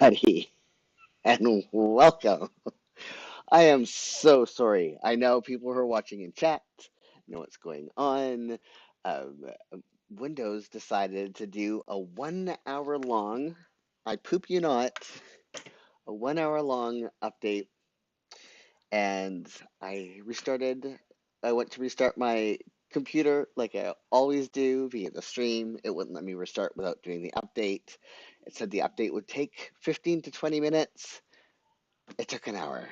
everybody, and welcome. I am so sorry. I know people who are watching in chat know what's going on. Um, Windows decided to do a 1 hour long, I poop you not, a 1 hour long update, and I restarted. I went to restart my computer like I always do via the stream. It wouldn't let me restart without doing the update. It said the update would take 15 to 20 minutes. It took an hour.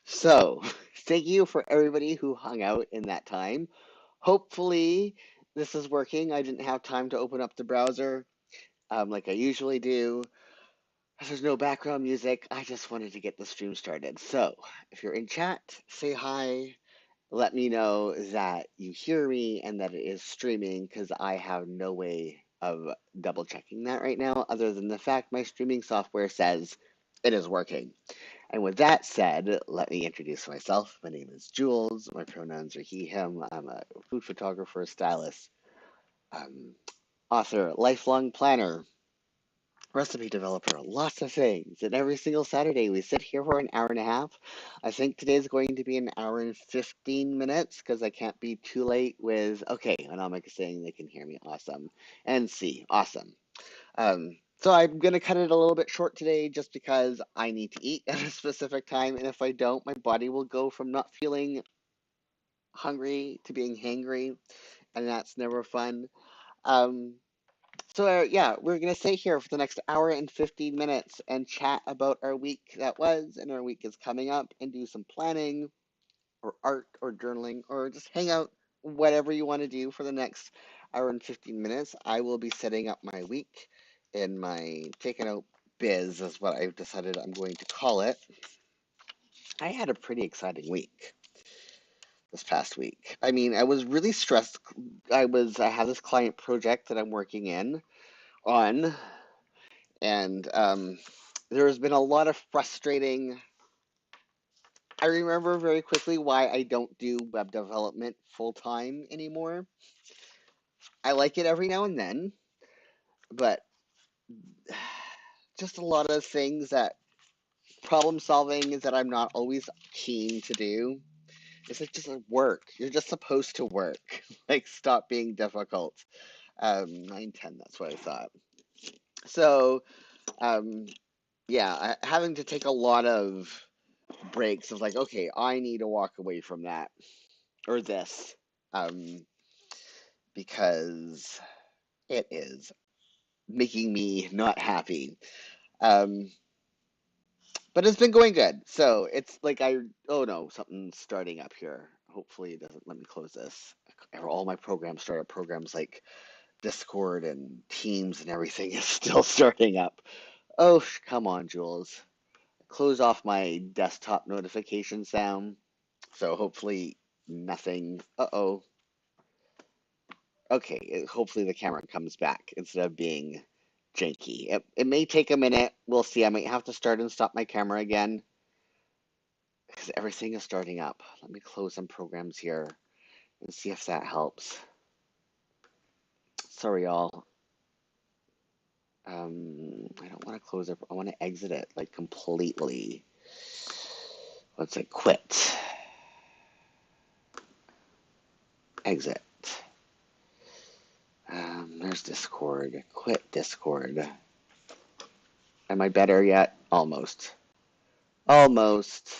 So, thank you for everybody who hung out in that time. Hopefully, this is working. I didn't have time to open up the browser like I usually do. There's no background music. I just wanted to get the stream started. So, if you're in chat, say hi. Let me know that you hear me and that it is streaming because I have no way of double checking that right now, other than the fact my streaming software says it is working. And with that said, let me introduce myself. My name is Jules. My pronouns are he, him. I'm a food photographer, stylist, um, author, lifelong planner, recipe developer, lots of things. And every single Saturday, we sit here for an hour and a half. I think today's going to be an hour and 15 minutes because I can't be too late with, okay, Anamika is saying they can hear me. Awesome. And see, awesome. So I'm going to cut it a little bit short today just because I need to eat at a specific time. And if I don't, my body will go from not feeling hungry to being hangry. And that's never fun. Um, yeah, we're going to stay here for the next hour and 15 minutes and chat about our week that was and our week is coming up and do some planning or art or journaling or just hang out, whatever you want to do for the next hour and 15 minutes. I will be setting up my week in my taking out biz, is what I've decided I'm going to call it. I had a pretty exciting week this past week. I mean, I was really stressed. I have this client project that I'm working in on, and there has been a lot of frustrating. I remember very quickly why I don't do web development full time anymore. I like it every now and then, but just a lot of things that problem solving is that I'm not always keen to do. It's like just like work. You're just supposed to work. Like stop being difficult. 9:10. That's what I thought. So um, yeah, having to take a lot of breaks of like, okay, I need to walk away from that or this um, because it is making me not happy. Um, but it's been going good. So it's like oh no, something's starting up here. Hopefully it doesn't let me close this. All my programs, startup programs like Discord and Teams and everything is still starting up. Oh, come on, Jules. Close off my desktop notification sound. So hopefully nothing. Uh-oh. Okay, hopefully the camera comes back instead of being janky. It may take a minute. We'll see. I might have to start and stop my camera again because everything is starting up. Let me close some programs here and see if that helps. Sorry, y'all. I don't want to close it. I want to exit it like completely. Let's say quit. Exit. There's Discord. Quit Discord. Am I better yet? Almost. Almost.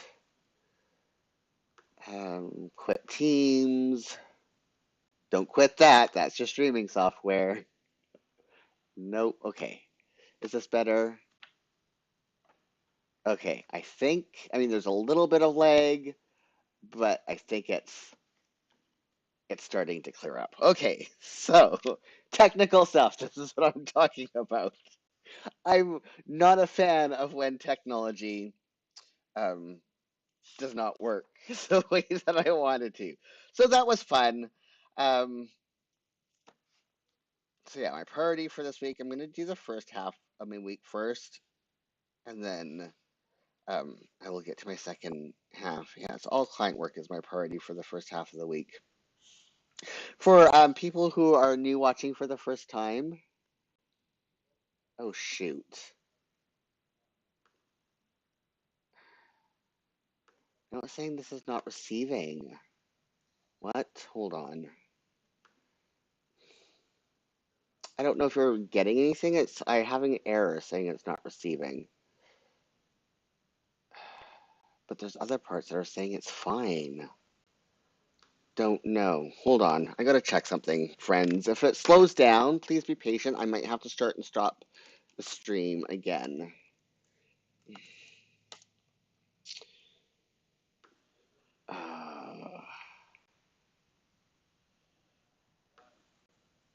Quit Teams. Don't quit that. That's your streaming software. Nope. Okay. Is this better? Okay. I mean, there's a little bit of lag, but I think it's starting to clear up. Okay. So, technical stuff. This is what I'm talking about. I'm not a fan of when technology um, does not work the way that I wanted to. So that was fun. Um, so yeah, my priority for this week, I'm going to do the first half of my week first, and then I will get to my second half. Yeah, it's all client work is my priority for the first half of the week. For people who are new watching for the first time, oh shoot. Now it's saying this is not receiving. What? Hold on. I don't know if you're getting anything. I'm having an error saying it's not receiving. But there's other parts that are saying it's fine. Don't know. Hold on. I gotta check something, friends. If it slows down, please be patient. I might have to start and stop the stream again. Uh,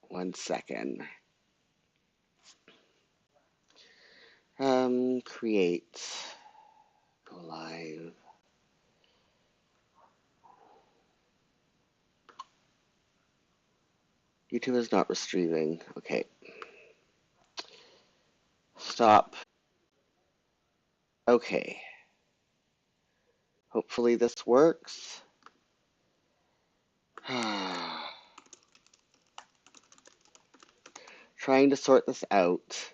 1 second. Create. Go live. YouTube is not receiving. Okay. Stop. Okay. Hopefully this works. Trying to sort this out.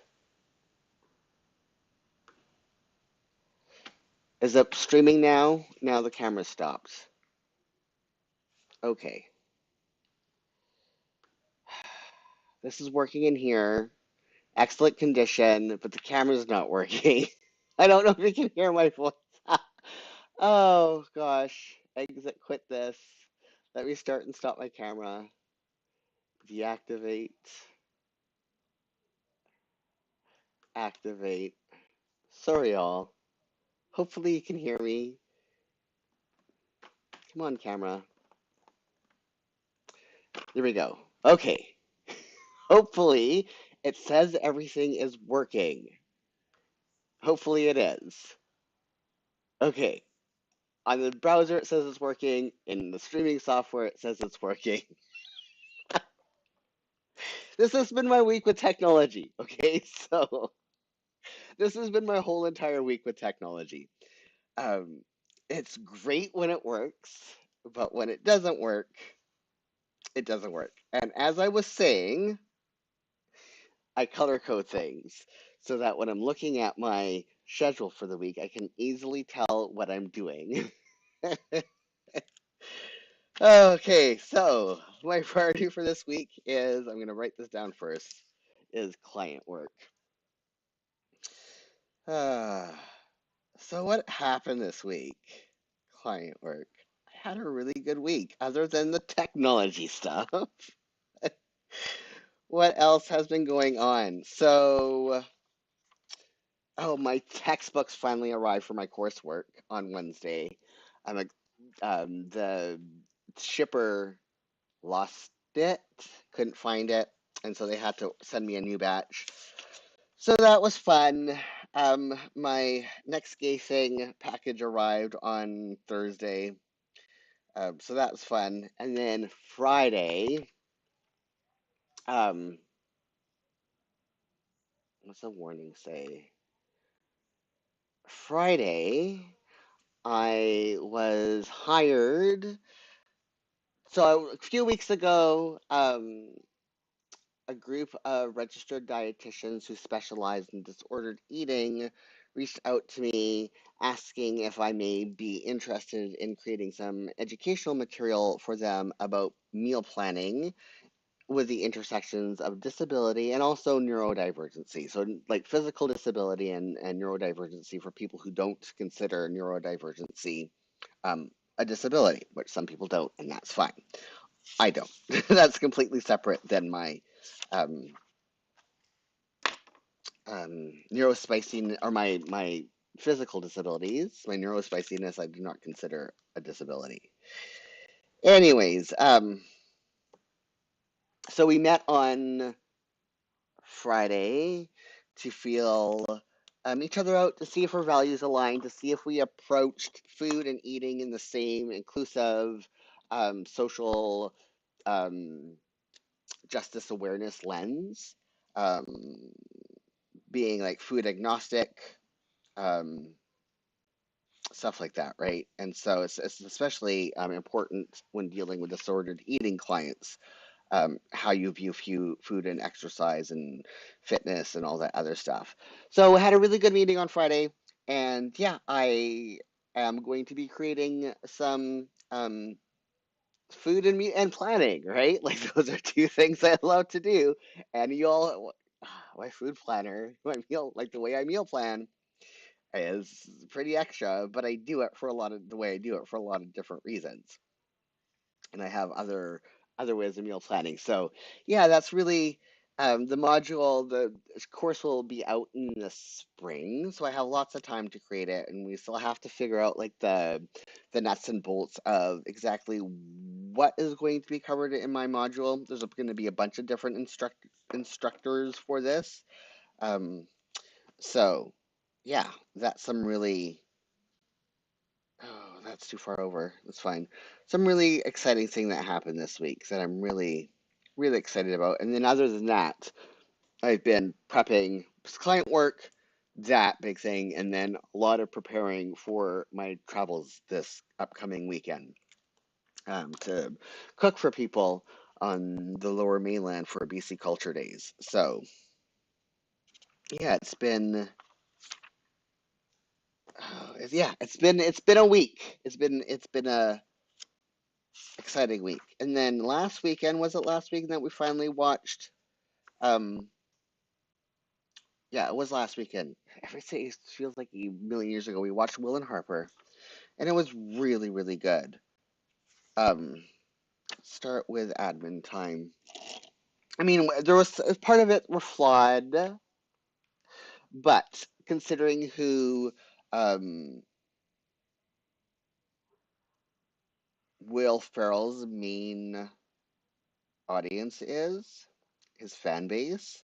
Is it streaming now? Now the camera stopped. Okay. This is working in here. Excellent condition, but the camera's not working. I don't know if you can hear my voice. Oh gosh. Exit, quit this. Let me start and stop my camera. Deactivate. Activate. Sorry, y'all. Hopefully you can hear me. Come on, camera. Here we go. Okay. Hopefully it says everything is working. Hopefully it is. Okay. On the browser, it says it's working. In the streaming software, it says it's working. This has been my week with technology. Okay. So this has been my whole entire week with technology. Um, it's great when it works, but when it doesn't work, it doesn't work. And as I was saying, I color code things so that when I'm looking at my schedule for the week, I can easily tell what I'm doing. Okay, so my priority for this week is, I'm going to write this down first, is client work. Uh, so what happened this week? Client work. I had a really good week, other than the technology stuff. What else has been going on? So, oh, my textbooks finally arrived for my coursework on Wednesday. I'm a, the shipper lost it, couldn't find it, and so they had to send me a new batch. So that was fun. My next Gathing package arrived on Thursday, so that was fun. And then Friday, um, what's the warning say? Friday, I was hired. So a few weeks ago, a group of registered dietitians who specialize in disordered eating reached out to me asking if I may be interested in creating some educational material for them about meal planning with the intersections of disability and also neurodivergency. So, like physical disability and neurodivergency for people who don't consider neurodivergency a disability, which some people don't, and that's fine. I don't. That's completely separate than my um, neurospiciness or my physical disabilities. My neurospiciness I do not consider a disability. Anyways, so we met on Friday to feel each other out, to see if our values aligned, to see if we approached food and eating in the same inclusive, social um, justice awareness lens, um, being like food agnostic, um, stuff like that, right? And so it's especially important when dealing with disordered eating clients, how you view food and exercise and fitness and all that other stuff. So I had a really good meeting on Friday, and yeah, I am going to be creating some food and meat and planning, right? Like those are two things I love to do. And you'll, my food planner, my meal, like the way I meal plan is pretty extra, but I do it for a lot of the way I do it for a lot of different reasons. And I have other ways of meal planning. So yeah, that's really the module. The course will be out in the spring, so I have lots of time to create it, and we still have to figure out like the nuts and bolts of exactly what is going to be covered in my module. There's going to be a bunch of different instructors for this. Um, so yeah, that's some really Oh, that's too far over. That's fine. Some really exciting thing that happened this week that I'm really, really excited about. And then other than that, I've been prepping client work, that big thing, and then a lot of preparing for my travels this upcoming weekend to cook for people on the Lower Mainland for BC Culture Days. So yeah, it's been a week. It's been a exciting week. And then last weekend, was it last weekend that we finally watched? Um, yeah, it was last weekend. Every day it feels like a million years ago. We watched Will and Harper, and it was really, really good. Um, start with admin time. I mean, there was part of it were flawed, but considering who um, Will Ferrell's main audience is, his fan base,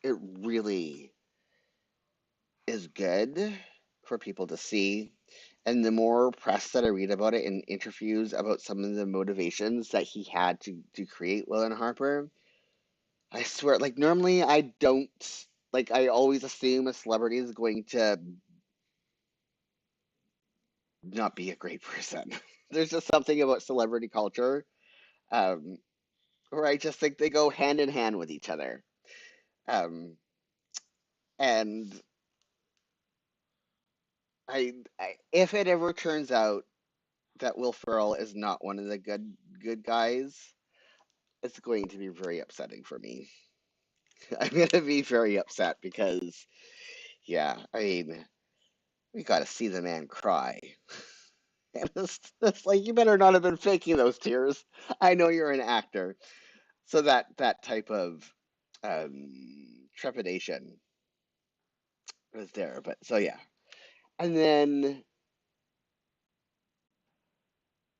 it really is good for people to see. And the more press that I read about it in interviews about some of the motivations that he had to create Will and Harper, I swear, like normally I don't like I always assume a celebrity is going to not be a great person. There's just something about celebrity culture, um, where I just think they go hand in hand with each other. Um, and if it ever turns out that Will Ferrell is not one of the good guys, it's going to be very upsetting for me. I'm going to be very upset because, yeah, I mean, we got to see the man cry. And it's like, you better not have been faking those tears. I know you're an actor. So that type of trepidation was there. But so, yeah. And then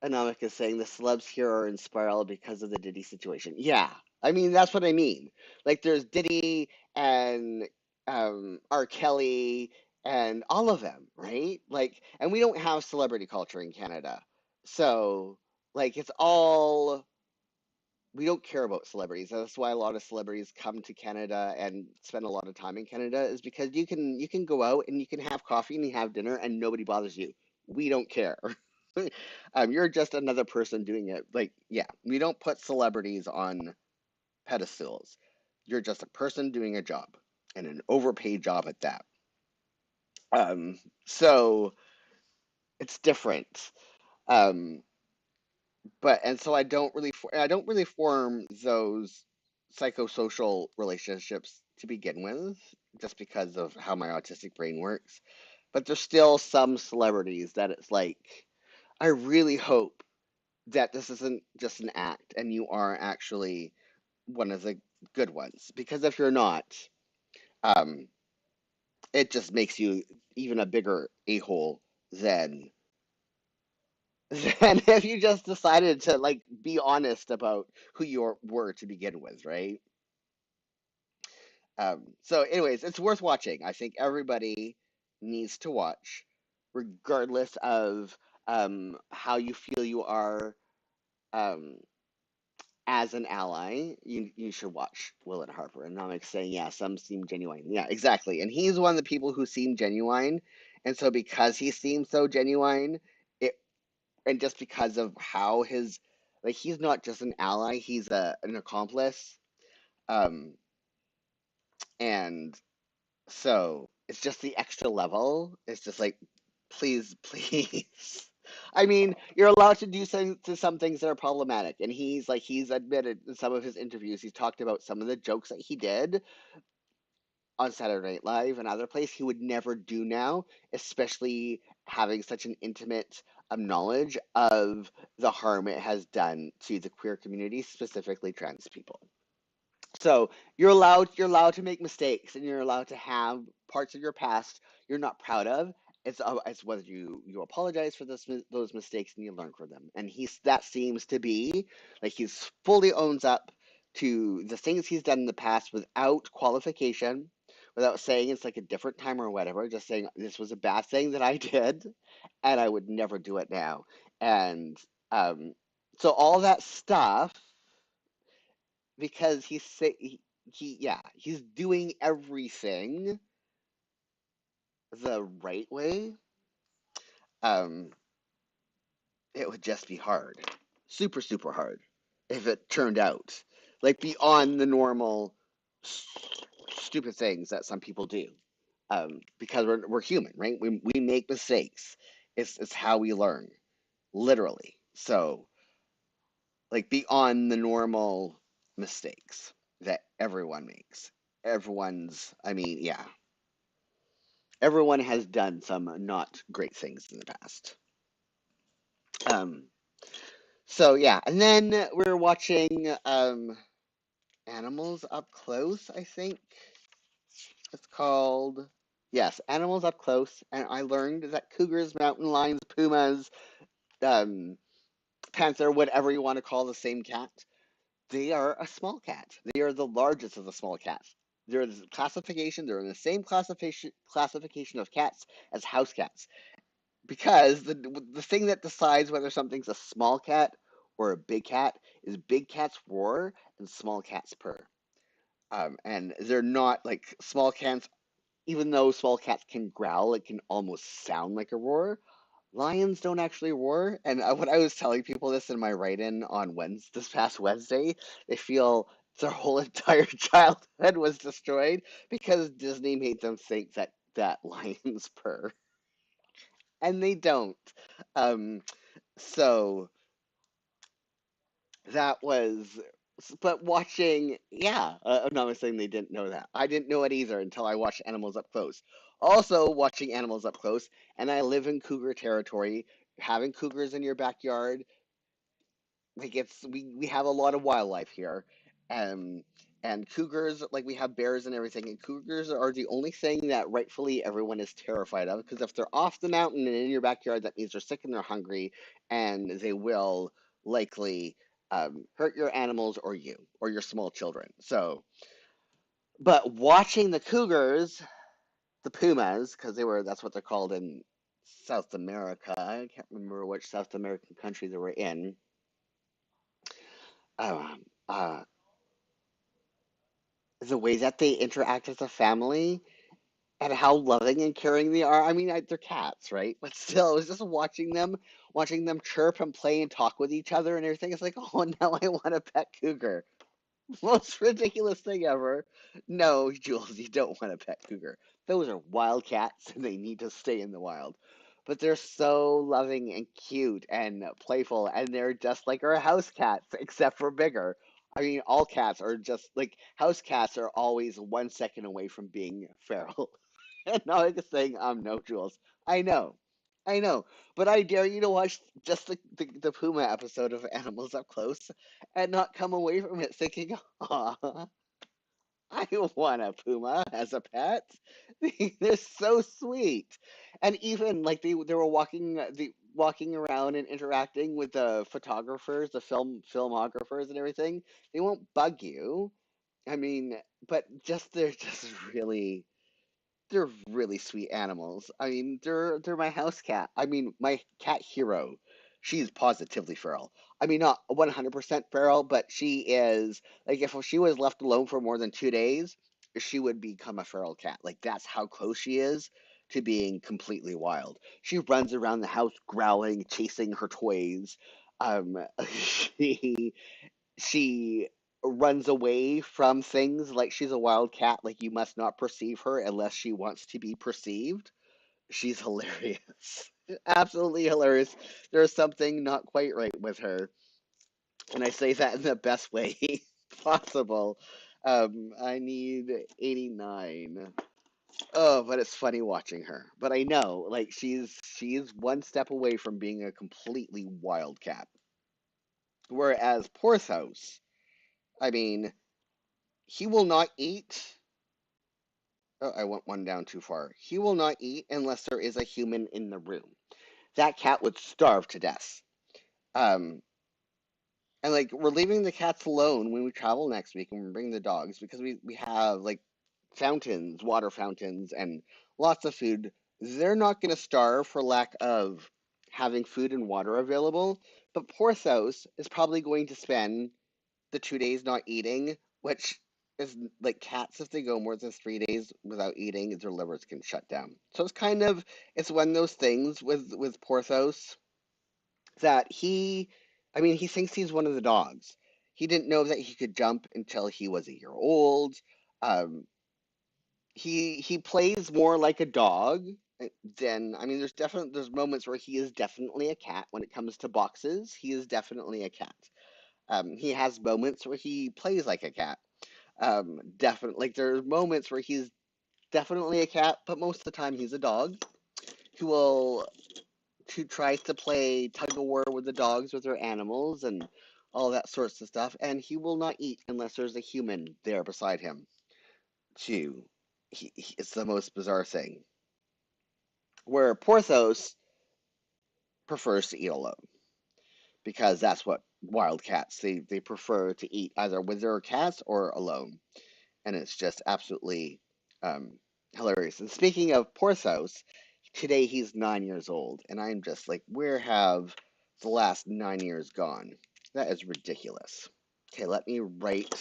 Anomik is saying the celebs here are in spiral because of the Diddy situation. Yeah, I mean that's what I mean. Like there's Diddy and R. Kelly and all of them, right? Like, and we don't have celebrity culture in Canada, so like it's all we don't care about celebrities. That's why a lot of celebrities come to Canada and spend a lot of time in Canada is because you can go out and you can have coffee and you have dinner and nobody bothers you. We don't care. You're just another person doing it. Like, yeah, we don't put celebrities on pedestals. You're just a person doing a job and an overpaid job at that. So it's different. Um, but and so I don't really form those psychosocial relationships to begin with, just because of how my autistic brain works. But there's still some celebrities that it's like, I really hope that this isn't just an act and you are actually one of the good ones. Because if you're not, um, it just makes you even a bigger a-hole than than if you just decided to like be honest about who you were to begin with, right? So, anyways, it's worth watching. I think everybody needs to watch, regardless of how you feel you are um, as an ally. You should watch Will and Harper. And I'm like saying, yeah, some seem genuine. Yeah, exactly. And he's one of the people who seem genuine, and so because he seems so genuine, it and just because of how his like he's not just an ally, he's an accomplice. Um, and so it's just the extra level. It's just like Please, please. I mean, you're allowed to do some things that are problematic, and he's admitted in some of his interviews, he's talked about some of the jokes that he did on Saturday Night Live and other places he would never do now, especially having such an intimate knowledge of the harm it has done to the queer community, specifically trans people. So you're allowed to make mistakes, and you're allowed to have parts of your past you're not proud of. It's whether you apologize for those mistakes and you learn from them. And he's that seems to be like he's fully owns up to the things he's done in the past without qualification, without saying it's like a different time or whatever, just saying this was a bad thing that I did, and I would never do it now. And um, so all that stuff because he's doing everything the right way. Um, it would just be hard, super super hard, if it turned out like beyond the normal stupid things that some people do. Because we're human, right? We make mistakes. It's how we learn, literally. So like beyond the normal mistakes that everyone makes. I mean, yeah, everyone has done some not great things in the past. Um, so yeah, and then we're watching Animals Up Close, I think it's called. Yes, Animals Up Close, and I learned that cougars, mountain lions, pumas, um, panther, whatever you want to call the same cat, they are a small cat. They are the largest of the small cats. They're the classification. They're in the same classification of cats as house cats. Because the thing that decides whether something's a small cat or a big cat is big cats roar and small cats purr. And they're not like small cats, even though small cats can growl, it can almost sound like a roar. Lions don't actually roar. And when I was telling people this in my write-in on this past Wednesday, they feel their whole entire childhood was destroyed because Disney made them think that lions purr, and they don't. Um, So that was, but watching, yeah, I'm not saying they didn't know that. I didn't know it either until I watched Animals Up Close. Also, watching Animals Up Close, and I live in cougar territory. Having cougars in your backyard, like we have a lot of wildlife here, um, and cougars, like we have bears and everything, and cougars are the only thing that rightfully everyone is terrified of because if they're off the mountain and in your backyard, that means they're sick and they're hungry, and they will likely hurt your animals or you or your small children. So, but watching the cougars, the pumas, because that's what they're called in South America. I can't remember which South American country they were in. Um, uh, the way that they interact as a family and how loving and caring they are. I mean, they're cats, right? But still, it was just watching them chirp and play and talk with each other and everything. It's like, oh, now I want a pet cougar. Most ridiculous thing ever. No, Jules, you don't want a pet cougar. Those are wild cats and they need to stay in the wild. But they're so loving and cute and playful, and they're just like our house cats, except for bigger. I mean, all cats are just like house cats are always 1 second away from being feral. And now I'm just saying, no, Jules. I know. I know. But I dare you to watch just the Puma episode of Animals Up Close and not come away from it thinking, "Aw, I want a puma as a pet." They're so sweet, and even like they were walking around and interacting with the photographers, the filmographers, and everything. They won't bug you. I mean, but just they're just they're really sweet animals. I mean, they're my house cat. I mean, my cat Hero. She's positively feral. I mean, not 100% feral, but she is like if she was left alone for more than 2 days, she would become a feral cat. Like that's how close she is to being completely wild. She runs around the house growling, chasing her toys. Um, she she runs away from things like she's a wild cat, like you must not perceive her unless she wants to be perceived. She's hilarious. Absolutely hilarious. There's something not quite right with her, and I say that in the best way possible. I need 89. Oh, but it's funny watching her. But I know, like she's one step away from being a completely wild cat. Whereas Porthos, I mean, he will not eat. Oh, I went one down too far. He will not eat unless there is a human in the room. That cat would starve to death. Um, and like we're leaving the cats alone when we travel next week and we bring the dogs because we have like fountains, water fountains, and lots of food. They're not going to starve for lack of having food and water available. But Porthos is probably going to spend the 2 days not eating, which is like cats, if they go more than 3 days without eating, their livers can shut down. So it's one of those things with Porthos that I mean, he thinks he's one of the dogs. He didn't know that he could jump until he was a year old. Um, he plays more like a dog than I mean. There's moments where he is definitely a cat. When it comes to boxes, he is definitely a cat. He has moments where he plays like a cat. Definitely, like there's moments where he's definitely a cat, but most of the time he's a dog who will who tries to play tug of war with the dogs with their animals and all that sorts of stuff, and he will not eat unless there's a human there beside him. Too, it's the most bizarre thing. Where Porthos prefers to eat alone because that's what wild cats they prefer to eat either with their cats or alone, and it's just absolutely um, hilarious. And speaking of Porthos, today he's 9 years old, and I'm just like, where have the last 9 years gone? That is ridiculous. Okay, let me write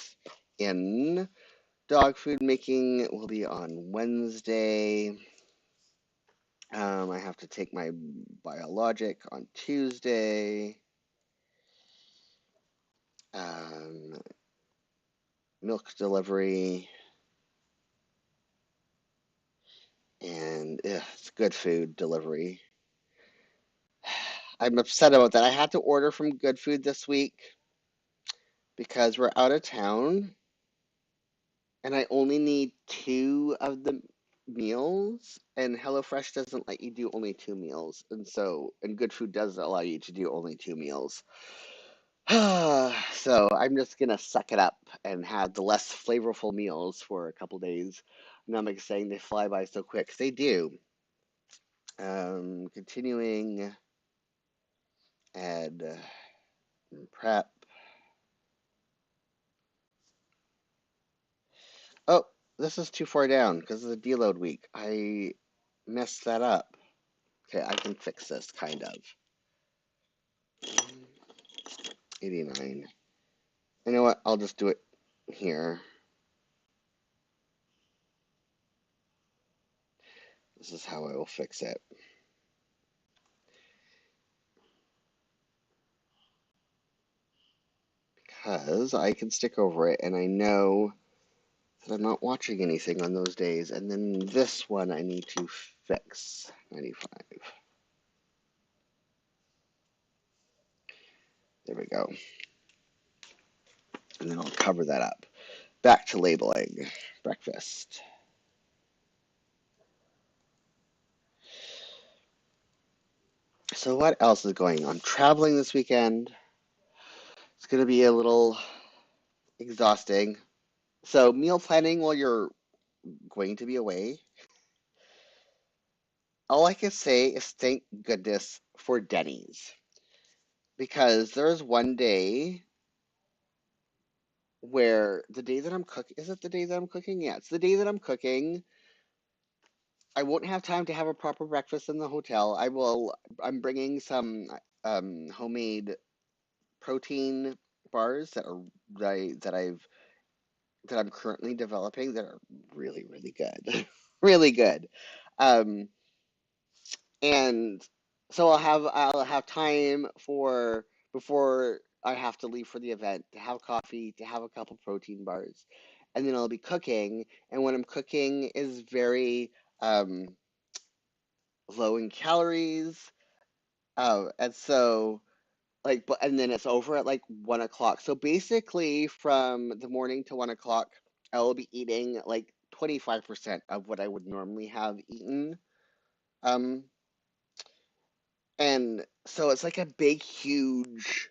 in. Dog food making will be on Wednesday. I have to take my biologic on Tuesday. Um, Milk delivery and it's good food delivery. I'm upset about that. I had to order from Good Food this week because we're out of town and I only need two of the meals, and HelloFresh doesn't let you do only two meals. And Good Food does allow you to do only two meals. So I'm just gonna suck it up and have the less flavorful meals for a couple days. And I'm like saying they fly by so quick. They do. Continuing add prep. Oh, this is too far down because of the deload week. I messed that up. Okay, I can fix this kind of. 89. You know what? I'll just do it here. This is how I will fix it. Because I can stick over it and I know that I'm not watching anything on those days. And then this one I need to fix. 95. There we go. And then I'll cover that up. Back to labeling. Breakfast. So what else is going on? Traveling this weekend. It's going to be a little exhausting. So meal planning while you're going to be away. All I can say is thank goodness for Denny's. Because there's one day where the day that I'm cooking, is it the day that I'm cooking? Yeah, it's the day that I'm cooking. I won't have time to have a proper breakfast in the hotel. I'm bringing some homemade protein bars that I'm currently developing that are really, really good. Really good. Um, and so I'll have time for before I have to leave for the event to have coffee, to have a couple protein bars, and then I'll be cooking. And what I'm cooking is very um, low in calories. And so like, but and then it's over at like 1 o'clock. So basically, from the morning to 1 o'clock, I will be eating like 25% of what I would normally have eaten. Um, and so it's like a big, huge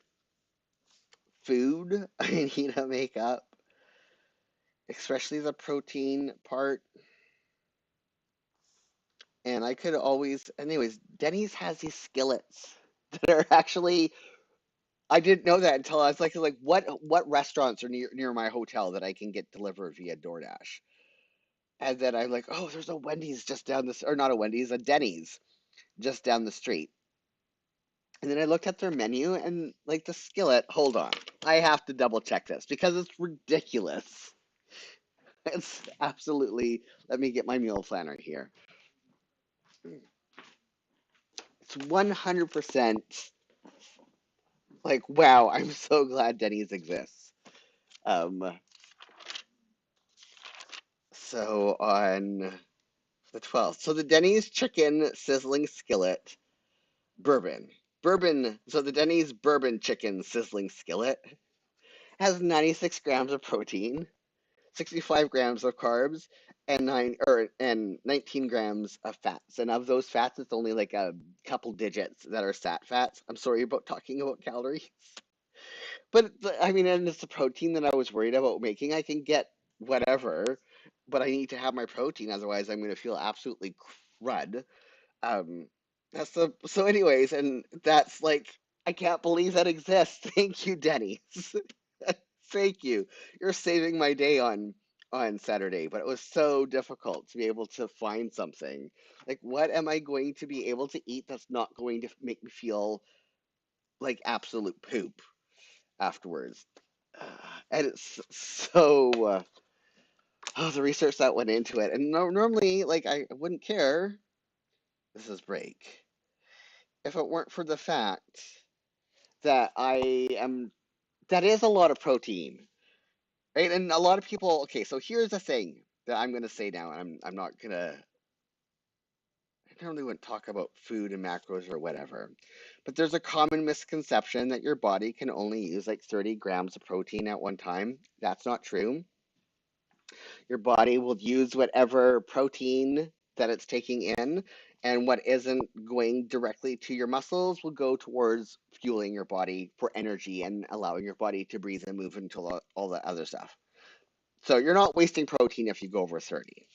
food I need to make up, especially the protein part. And I could always, anyways, Denny's has these skillets that are actually, I didn't know that until I was like what restaurants are near my hotel that I can get delivered via DoorDash? And then I'm like, oh, there's a Wendy's just down this, or not a Wendy's, a Denny's just down the street. And then I looked at their menu and like the skillet, hold on, I have to double check this because it's ridiculous. It's absolutely, let me get my meal planner here. It's 100% like, wow, I'm so glad Denny's exists. Um, so on the 12th, so the Denny's chicken sizzling skillet bourbon. Bourbon, so the Denny's bourbon chicken sizzling skillet has 96 grams of protein, 65 grams of carbs, and 19 grams of fats. And of those fats, it's only like a couple digits that are sat fats. I'm sorry about talking about calories. But I mean, and it's the protein that I was worried about making. I can get whatever, but I need to have my protein, otherwise I'm going to feel absolutely crud. Um, that's the so anyways, and that's like I can't believe that exists. Thank you, Denny's. Thank you. You're saving my day on Saturday, but it was so difficult to be able to find something. Like, what am I going to be able to eat that's not going to make me feel like absolute poop afterwards? And it's so oh, the research that went into it. And normally, like, I wouldn't care. This is break if it weren't for the fact that I am, that is a lot of protein, right? And a lot of people, okay, so here's the thing that I'm going to say now, and I'm not going to, I normally wouldn't talk about food and macros or whatever, but there's a common misconception that your body can only use like 30 grams of protein at one time. That's not true. Your body will use whatever protein that it's taking in, and what isn't going directly to your muscles will go towards fueling your body for energy and allowing your body to breathe and move into all the other stuff. So you're not wasting protein if you go over 30.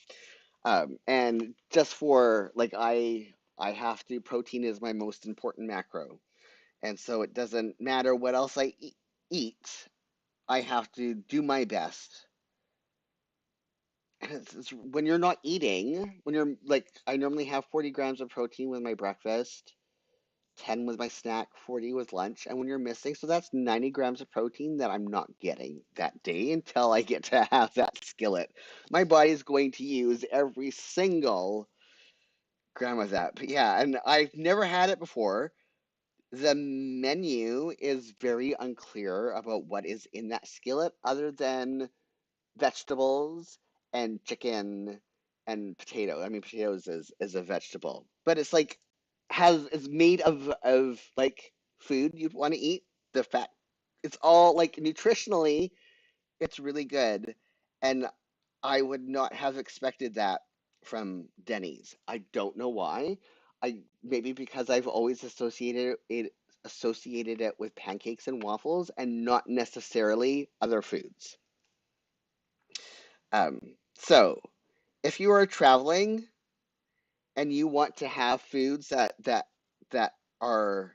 And just for like I have to, protein is my most important macro. And so it doesn't matter what else I eat, I have to do my best. And it's when you're not eating, when you're like, I normally have 40 grams of protein with my breakfast, 10 with my snack, 40 with lunch. And when you're missing, so that's 90 grams of protein that I'm not getting that day until I get to have that skillet. My body's going to use every single gram of that. But yeah, and I've never had it before. The menu is very unclear about what is in that skillet other than vegetables and chicken and potato. I mean, potatoes is a vegetable, but it's like has is made of like food you'd want to eat. The fat, it's all like nutritionally, it's really good, and I would not have expected that from Denny's. I don't know why. I maybe because I've always associated it with pancakes and waffles and not necessarily other foods. Um, so if you are traveling and you want to have foods that are,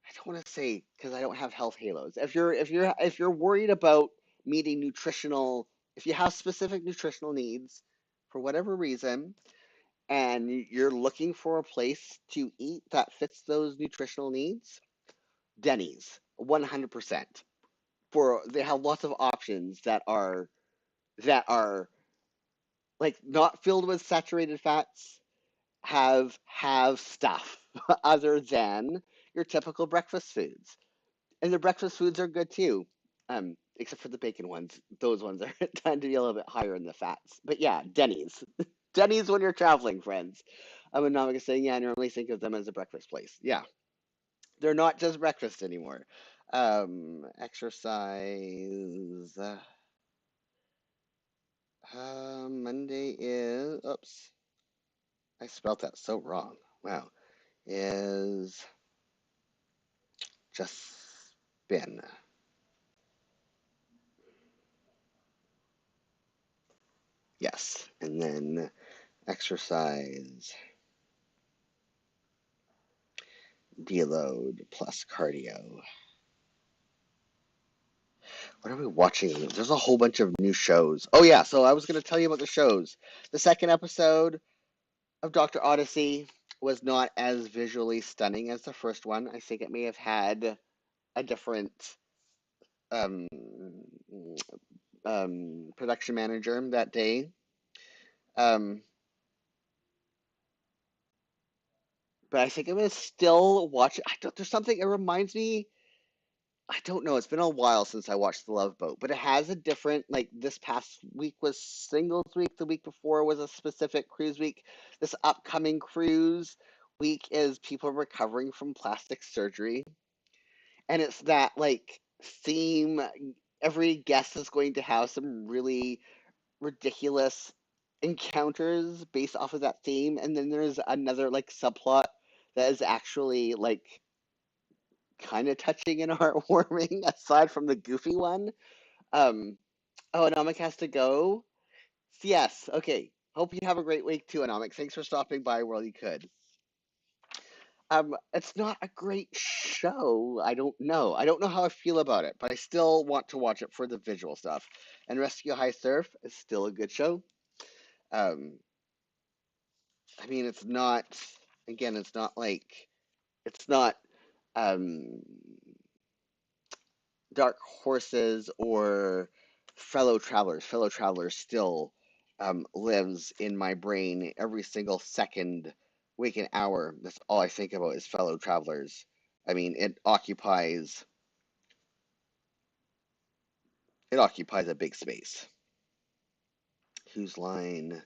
I don't want to say because I don't have health halos. If you're worried about meeting nutritional, if you have specific nutritional needs for whatever reason, and you're looking for a place to eat that fits those nutritional needs, Denny's, 100%. For they have lots of options that are like not filled with saturated fats, have stuff other than your typical breakfast foods. And the breakfast foods are good too. Except for the bacon ones. Those ones are tend to be a little bit higher in the fats. But yeah, Denny's. Denny's when you're traveling, friends. Amanamika saying, yeah, I normally think of them as a breakfast place. Yeah, they're not just breakfast anymore. Exercise. Monday is, oops, I spelled that so wrong. Wow. Is just been. Yes. And then exercise, deload plus cardio. What are we watching? There's a whole bunch of new shows. Oh, yeah. So I was going to tell you about the shows. The second episode of Dr. Odyssey was not as visually stunning as the first one. I think it may have had a different um, production manager that day. Um, but I think I'm gonna still watch it. I don't. There's something. It reminds me. I don't know. It's been a while since I watched The Love Boat, but it has a different. Like this past week was singles week. The week before was a specific cruise week. This upcoming cruise week is people recovering from plastic surgery, and it's that like theme. Every guest is going to have some really ridiculous encounters based off of that theme, and then there's another like subplot that is actually like kind of touching and heartwarming aside from the goofy one. Um, oh, Anomic has to go. Yes, okay. Hope you have a great week too, Anomic. Thanks for stopping by while you could. It's not a great show. I don't know. I don't know how I feel about it, but I still want to watch it for the visual stuff. And Rescue High Surf is still a good show. Um, I mean, it's not, again, it's not like, it's not um, Dark Horses or Fellow Travelers. Fellow Travelers still lives in my brain every single second, week, and hour. That's all I think about is Fellow Travelers. I mean, it occupies a big space. Whose Line?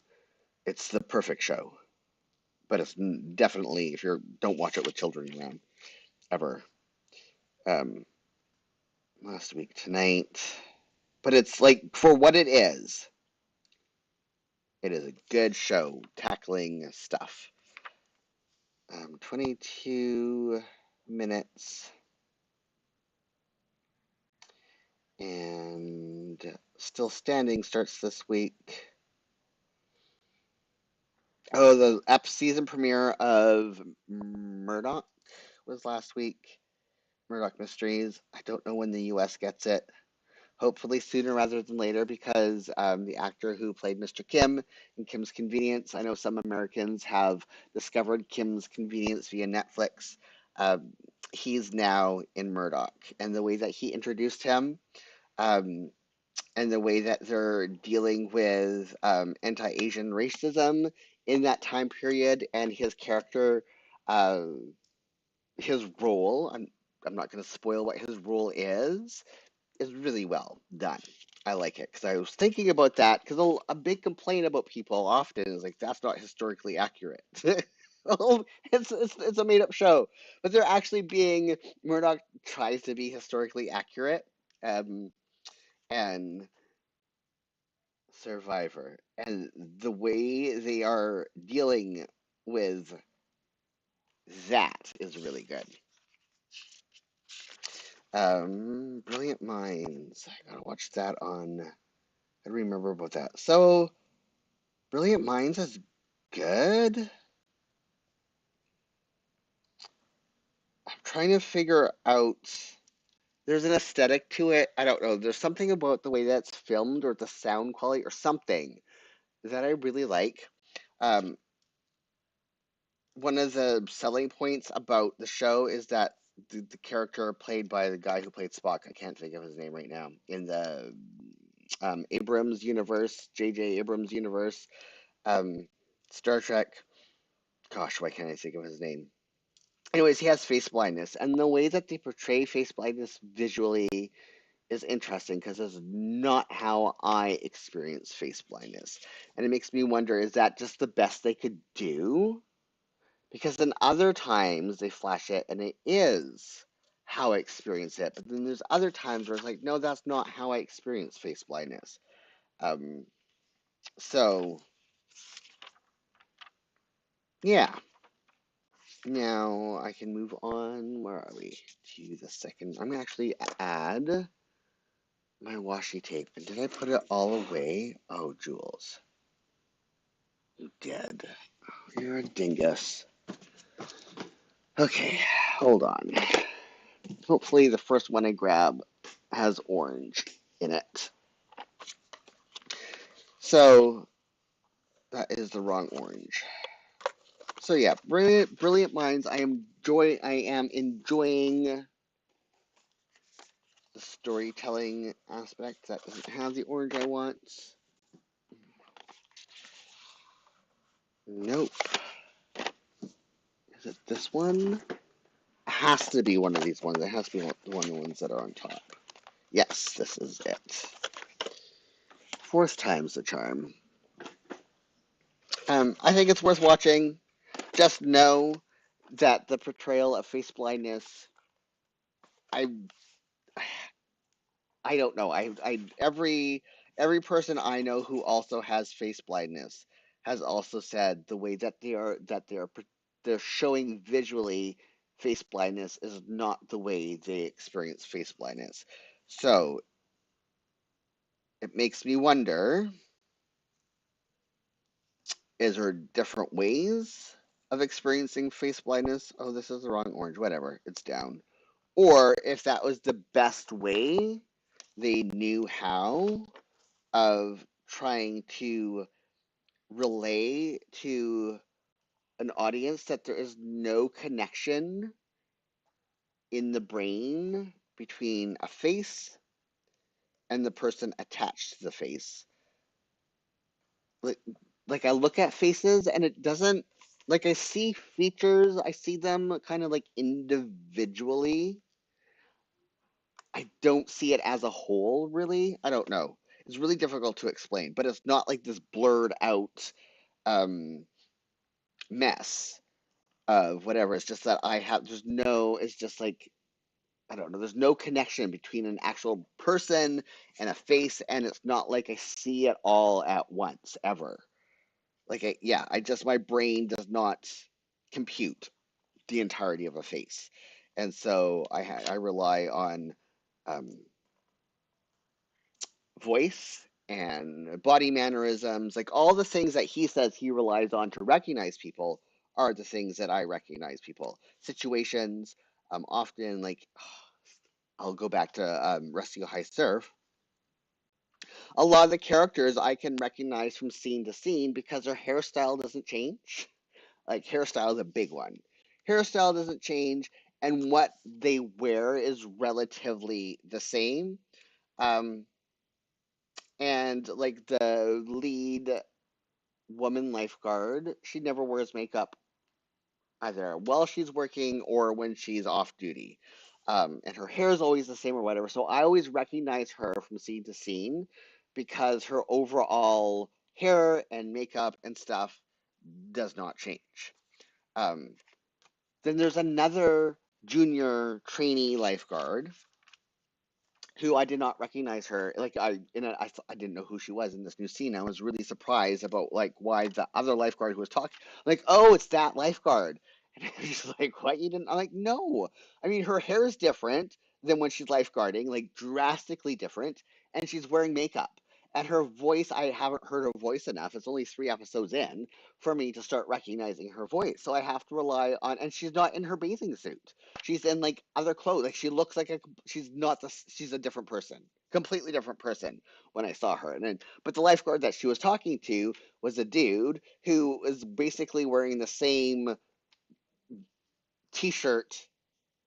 It's the perfect show, but it's definitely if you don't watch it with children around ever. Um, Last week tonight, but it's like for what it is a good show tackling stuff. 22 minutes and Still Standing starts this week. Oh, the season premiere of Murdoch was last week. Murdoch Mysteries. I don't know when the US gets it. Hopefully sooner rather than later because the actor who played Mr. Kim in Kim's Convenience, I know some Americans have discovered Kim's Convenience via Netflix. Um, he's now in Murdoch, and the way that he introduced him, um, and the way that they're dealing with anti-Asian racism in that time period, and his character, uh, his role. I'm not going to spoil what his role is really well done. I like it because I was thinking about that because a big complaint about people often is like that's not historically accurate. Well, it's a made up show, but they're actually being Murdoch tries to be historically accurate, um, and Survivor and the way they are dealing with that is really good. Brilliant Minds. I gotta watch that on. I remember about that. So Brilliant Minds is good. I'm trying to figure out. There's an aesthetic to it. I don't know. There's something about the way that's filmed or the sound quality or something that I really like. Um, One of the selling points about the show is that the character played by the guy who played Spock, I can't think of his name right now, in the Abrams universe, J.J. Abrams universe, um, Star Trek. Gosh, why can't I think of his name? Anyways, he has face blindness, and the way that they portray face blindness visually is interesting because it's not how I experience face blindness. And it makes me wonder, is that just the best they could do? Because then other times they flash it and it is how I experience it. But then there's other times where it's like, no, that's not how I experience face blindness. Um, so yeah. Now I can move on. Where are we? To the second. I'm gonna actually add my washi tape. And did I put it all away? Oh, Jules, you did. You're a dingus. Okay, hold on. Hopefully the first one I grab has orange in it. So that is the wrong orange. So yeah, brilliant minds. I am enjoying the storytelling aspect. That doesn't have the orange I want. Nope. Is it this one? It has to be one of these ones. It has to be one of the ones that are on top. Yes, this is it. Fourth time's the charm. I think it's worth watching. Just know that the portrayal of face blindness, I I don't know. Every person I know who also has face blindness has also said the way that they're showing visually face blindness is not the way they experience face blindness. So it makes me wonder, is there different ways of experiencing face blindness? Oh, this is the wrong orange. Whatever, it's down. Or if that was the best way they knew how of trying to relay to an audience that there is no connection in the brain between a face and the person attached to the face. Like, like I look at faces and it doesn't, like I see features, I see them kind of like individually. I don't see it as a whole, really. I don't know. It's really difficult to explain, but it's not like this blurred out um, mess of whatever. It's just that it's just like, I don't know, there's no connection between an actual person and a face, and it's not like I see it all at once, ever. My brain does not compute the entirety of a face. And so I rely on um, voice and body mannerisms, like all the things that he says he relies on to recognize people are the things that I recognize people. Situations, often like I'll go back to Rescue High Surf. A lot of the characters I can recognize from scene to scene because their hairstyle doesn't change. Like hairstyle is a big one. Hairstyle doesn't change, and what they wear is relatively the same. Um, and like the lead woman lifeguard, she never wears makeup either while she's working or when she's off duty. And her hair is always the same or whatever. So I always recognize her from scene to scene because her overall hair and makeup and stuff does not change. Um, then there's another junior trainee lifeguard who I did not recognize her. Like I didn't know who she was in this new scene. I was really surprised about like why the other lifeguard who was talking, like, oh, it's that lifeguard. And I was just like, what? You didn't? I'm like, no. I mean, her hair is different than when she's lifeguarding, like drastically different, and she's wearing makeup. And her voice, I haven't heard her voice enough. It's only 3 episodes in for me to start recognizing her voice. So I have to rely on, and she's not in her bathing suit. She's in like other clothes. Like she looks like she's a different person, completely different person when I saw her. And then, but the lifeguard that she was talking to was a dude who was basically wearing the same t-shirt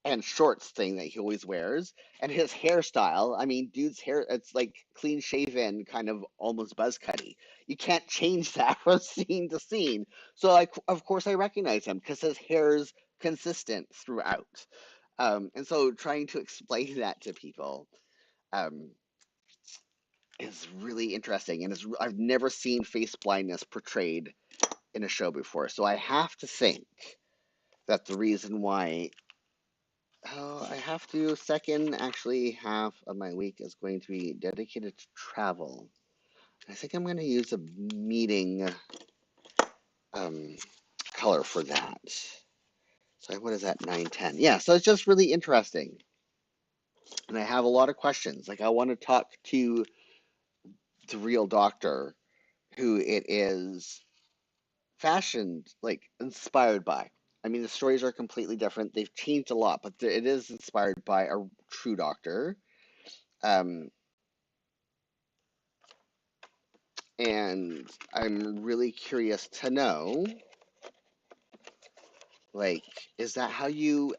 and shorts thing that he always wears. And his hairstyle, I mean, dude's hair, it's like clean shaven, kind of almost buzz cutty. You can't change that from scene to scene. So, like, of course, I recognize him because his hair's consistent throughout. And so trying to explain that to people um, is really interesting. And I've never seen face blindness portrayed in a show before. So I have to think. That's the reason why. I have to. Second, actually, half of my week is going to be dedicated to travel. I think I'm going to use a meeting um, color for that. So what is that? 910. Yeah. So it's just really interesting, and I have a lot of questions. Like I want to talk to the real doctor, who it is fashioned, like inspired by. I mean, the stories are completely different. They've changed a lot, but it is inspired by a true doctor. Um, and I'm really curious to know, like, is that how you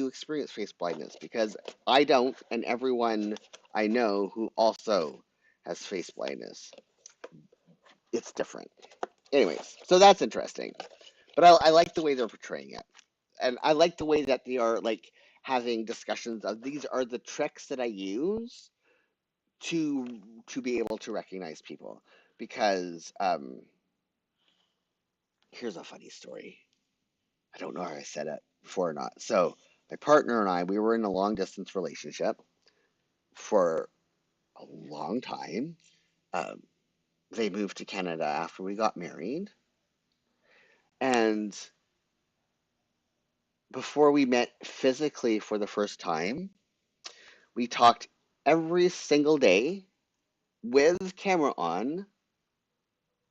experience face blindness? Because I don't, and everyone I know who also has face blindness, it's different. Anyways, so that's interesting. But I like the way they're portraying it. And I like the way that they are like having discussions of these are the tricks that I use to be able to recognize people. Because here's a funny story. I don't know if I said it before or not. So my partner and I, we were in a long distance relationship for a long time. Um, they moved to Canada after we got married, and before we met physically for the first time, we talked every single day with camera on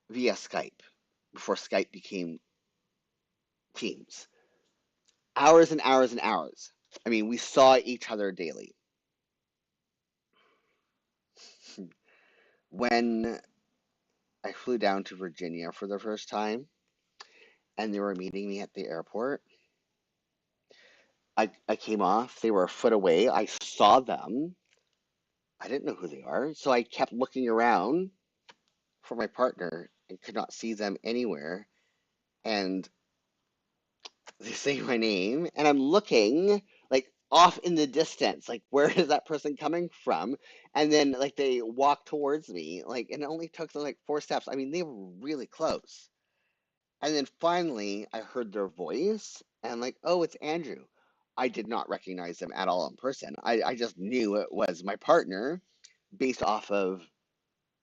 via Skype before Skype became Teams. Hours and hours and hours. I mean, we saw each other daily. When I flew down to Virginia for the first time and they were meeting me at the airport, I came off. They were a foot away. I saw them. I didn't know who they are. So I kept looking around for my partner and could not see them anywhere. And they say my name, and I'm looking like off in the distance, like where is that person coming from? And then like they walk towards me, like, and it only took them like 4 steps. I mean, they were really close. And then finally, I heard their voice, and I'm like, oh, it's Andrew. I did not recognize them at all in person. I just knew it was my partner based off of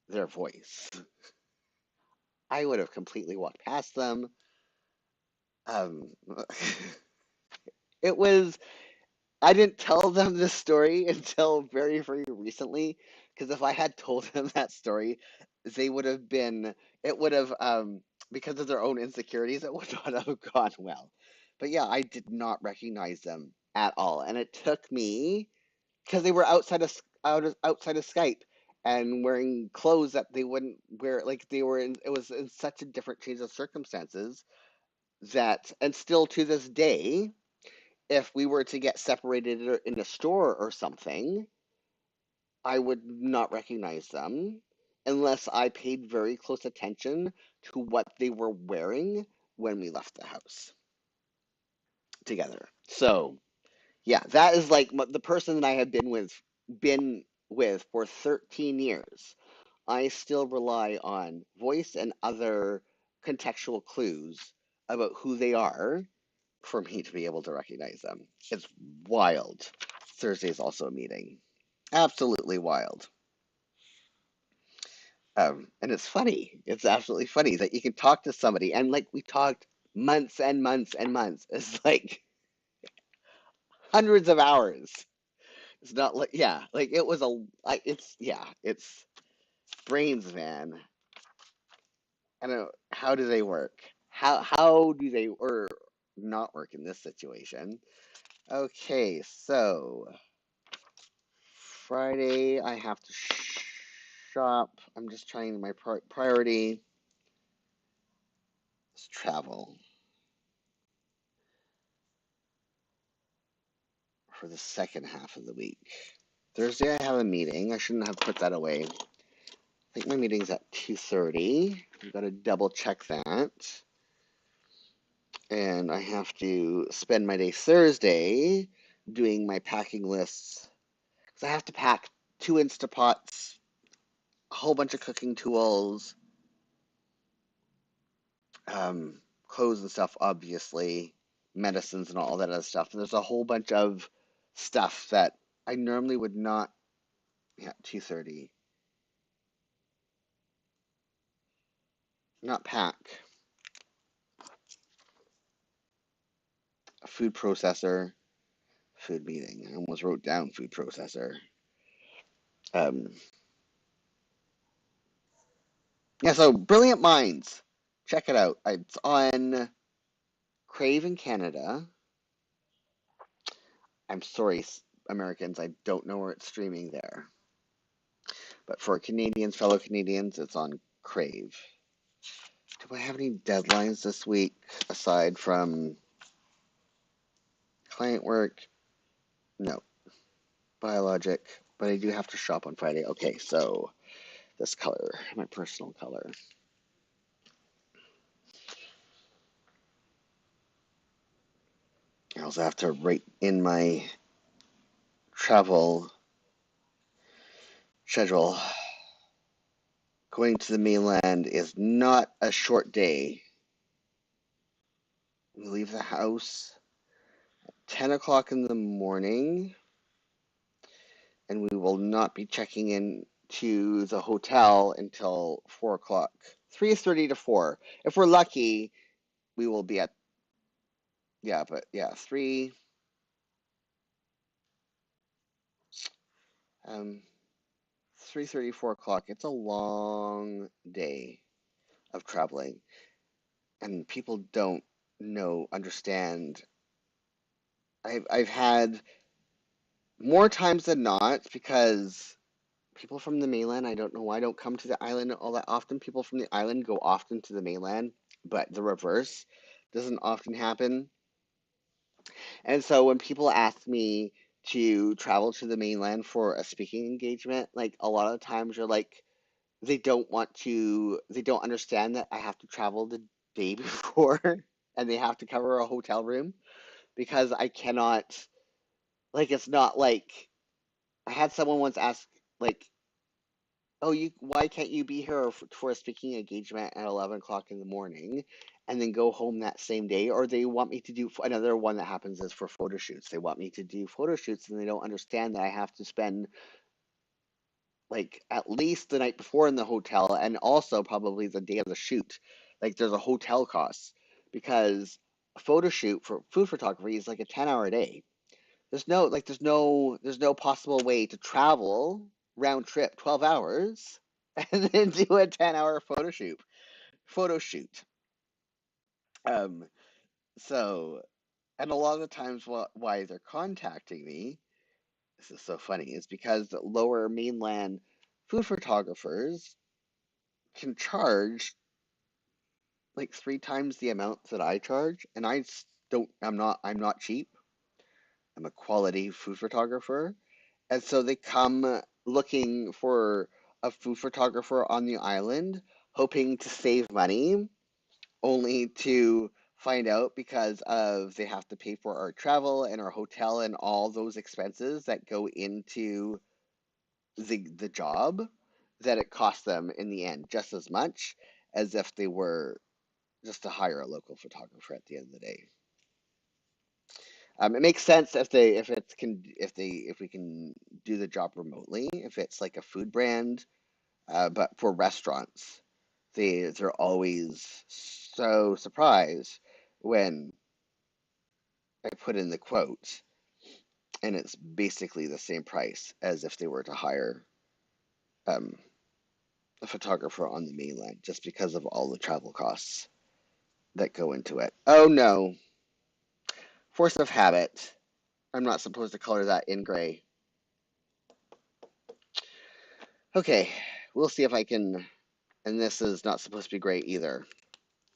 their voice. I would have completely walked past them. Um, it was I didn't tell them this story until very, very recently, because if I had told them that story, they would have been, it would have, because of their own insecurities, it would not have gone well. But yeah, I did not recognize them at all. And it took me, because they were outside of Skype and wearing clothes that they wouldn't wear, like they were in, it was in such a different change of circumstances that, and still to this day, if we were to get separated in a store or something, I would not recognize them unless I paid very close attention to what they were wearing when we left the house together. So, yeah, that is like the person that I have been with for 13 years. I still rely on voice and other contextual clues about who they are for me to be able to recognize them. It's wild. Thursday is also a meeting. Absolutely wild. And it's funny. It's absolutely funny that you can talk to somebody and like we talked months and months and months. It's like hundreds of hours. It's not like yeah, like it was it's yeah, it's brains, man. I don't know how do they work? How do they or not work in this situation? Okay, so Friday, I have to shop. I'm just trying my priority is travel for the second half of the week. Thursday, I have a meeting. I shouldn't have put that away. I think my meeting's at 2:30. I've got to double check that. And I have to spend my day Thursday doing my packing lists. Because I have to pack 2 Instapots, a whole bunch of cooking tools, clothes and stuff, obviously. medicines and all that other stuff. And there's a whole bunch of stuff that I normally would not. Yeah, 230. Not pack. A food processor. Food meeting. I almost wrote down food processor. Um, yeah, so Brilliant Minds. Check it out. It's on Crave in Canada. I'm sorry, Americans, I don't know where it's streaming there. But for Canadians, fellow Canadians, it's on Crave. Do I have any deadlines this week aside from client work? No. Biologic. But I do have to shop on Friday. Okay, so this color, my personal color. I also have to write in my travel schedule. Going to the mainland is not a short day. We leave the house 10 o'clock in the morning, and we will not be checking in to the hotel until 4 o'clock. 3:30 to 4. If we're lucky, we will be at, yeah, but yeah, um, 3:30, 4 o'clock. It's a long day of traveling, and people don't understand. I've had more times than not because people from the mainland, I don't know why, don't come to the island all that often. People from the island go often to the mainland, but the reverse doesn't often happen. And so when people ask me to travel to the mainland for a speaking engagement, like a lot of times you're like, they don't understand that I have to travel the day before and they have to cover a hotel room because I cannot, like, it's not like, I had someone once ask, like, oh, why can't you be here for a speaking engagement at 11 o'clock in the morning and then go home that same day? Or they want me to do another one that happens is for photo shoots. They want me to do photo shoots and they don't understand that I have to spend like at least the night before in the hotel and also probably the day of the shoot. Like there's a hotel cost because a photo shoot for food photography is like a 10-hour day. There's no possible way to travel round trip 12 hours and then do a 10-hour photo shoot. Um so and a lot of the times why they're contacting me, this is so funny, is because the lower mainland food photographers can charge like 3 times the amount that I charge, and I'm not cheap. I'm a quality food photographer. And so they come looking for a food photographer on the island, hoping to save money, only to find out because of they have to pay for our travel and our hotel and all those expenses that go into the job, that it costs them in the end just as much as if they were just to hire a local photographer at the end of the day. It makes sense if we can do the job remotely, if it's like a food brand, but for restaurants, they're always so surprised when I put in the quote and it's basically the same price as if they were to hire um, a photographer on the mainland, just because of all the travel costs that go into it. Oh no, force of habit. I'm not supposed to color that in gray. Okay, we'll see if I can. And this is not supposed to be gray either.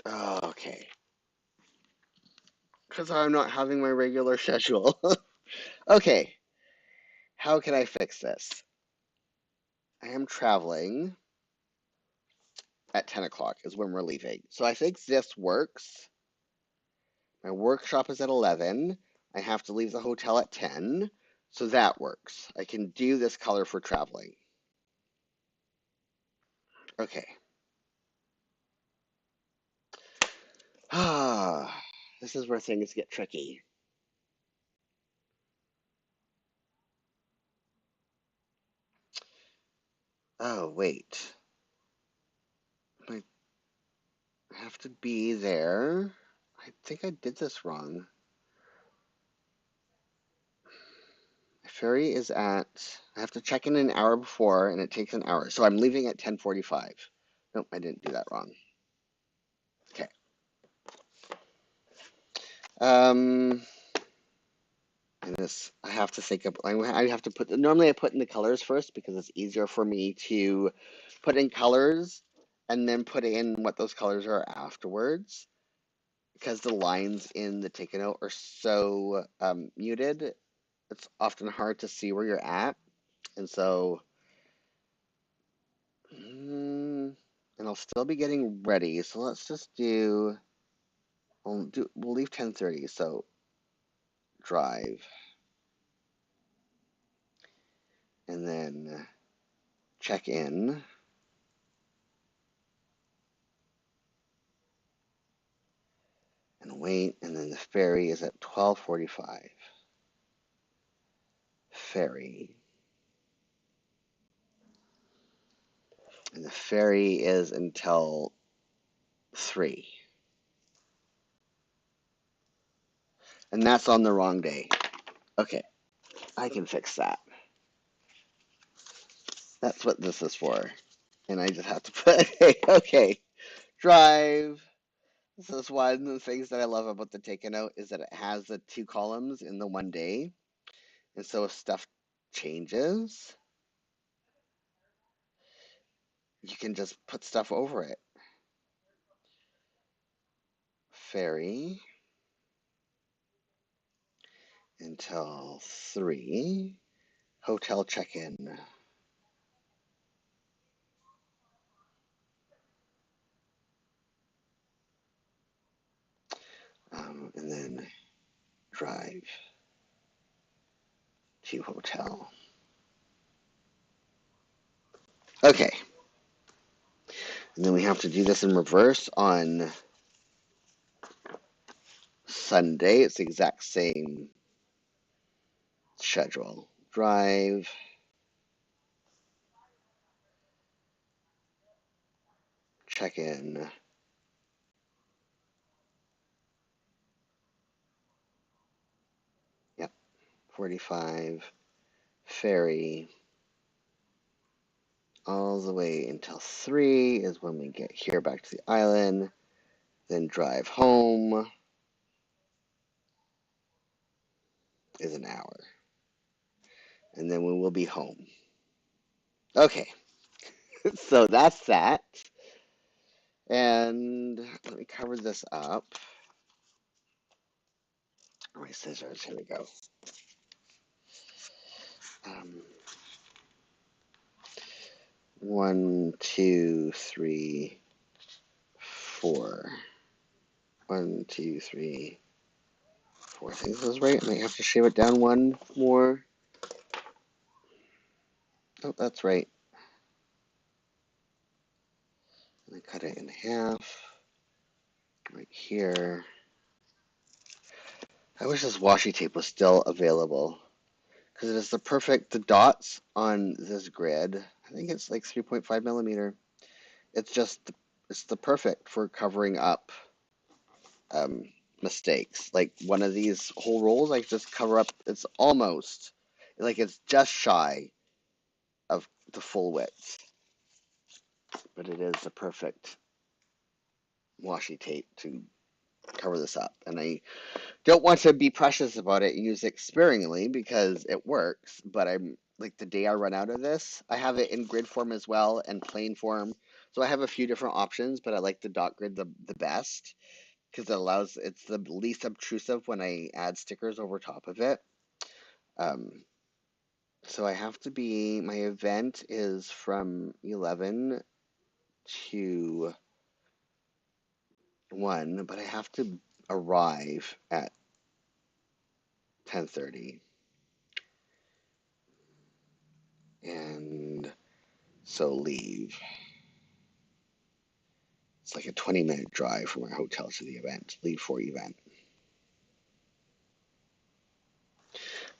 Oh, okay. Because I'm not having my regular schedule. Okay, how can I fix this? I am traveling at 10 o'clock is when we're leaving. So I think this works. My workshop is at 11. I have to leave the hotel at 10. So that works. I can do this color for traveling. Okay. Ah, This is where things get tricky. Oh, wait. I have to be there. I think I did this wrong. My ferry is at, I have to check in an hour before, and it takes an hour. So I'm leaving at 10:45. Nope, I didn't do that wrong. Okay. Um, and this, I have to think of, I have to put, normally I put in the colors first because it's easier for me to put in colors and then put in what those colors are afterwards. Because the lines in the take a note are so muted, it's often hard to see where you're at. And so, and I'll still be getting ready. So let's just we'll leave 10:30. So drive and then check in and wait. And then the ferry is at 12:45. Ferry. And the ferry is until 3. And that's on the wrong day. Okay, I can fix that. That's what this is for. And I just have to put, okay, drive. This is one of the things that I love about the take a note is that it has the 2 columns in the one day. And so if stuff changes, you can just put stuff over it. Ferry until 3. Hotel check-in. And then drive to hotel. Okay. And then we have to do this in reverse on Sunday. It's the exact same schedule. Drive, check in. Yep, 45. Ferry all the way until 3 is when we get here back to the island. Then drive home is an hour. And then we will be home. Okay, so that's that. And let me cover this up. My scissors, here we go. Um, 1, 2, 3, 4. 1, 2, 3, 4. I think this is right. I might have to shave it down one more. Oh, that's right. And then cut it in half. Right here. I wish this washi tape was still available because it is the dots on this grid. I think it's like 3.5 millimeter. It's the perfect for covering up um, mistakes. Like one of these whole rolls, I just cover up. It's almost like it's just shy of the full width, but it is the perfect washi tape to cover this up. And I don't want to be precious about it and use it sparingly because it works, but I'm like the day I run out of this, I have it in grid form as well and plain form. So I have a few different options, but I like the dot grid the best because it's the least obtrusive when I add stickers over top of it. Um, so my event is from 11 to 1, but I have to arrive at 10:30. And so leave. It's like a 20-minute drive from our hotel to the event, leave for event.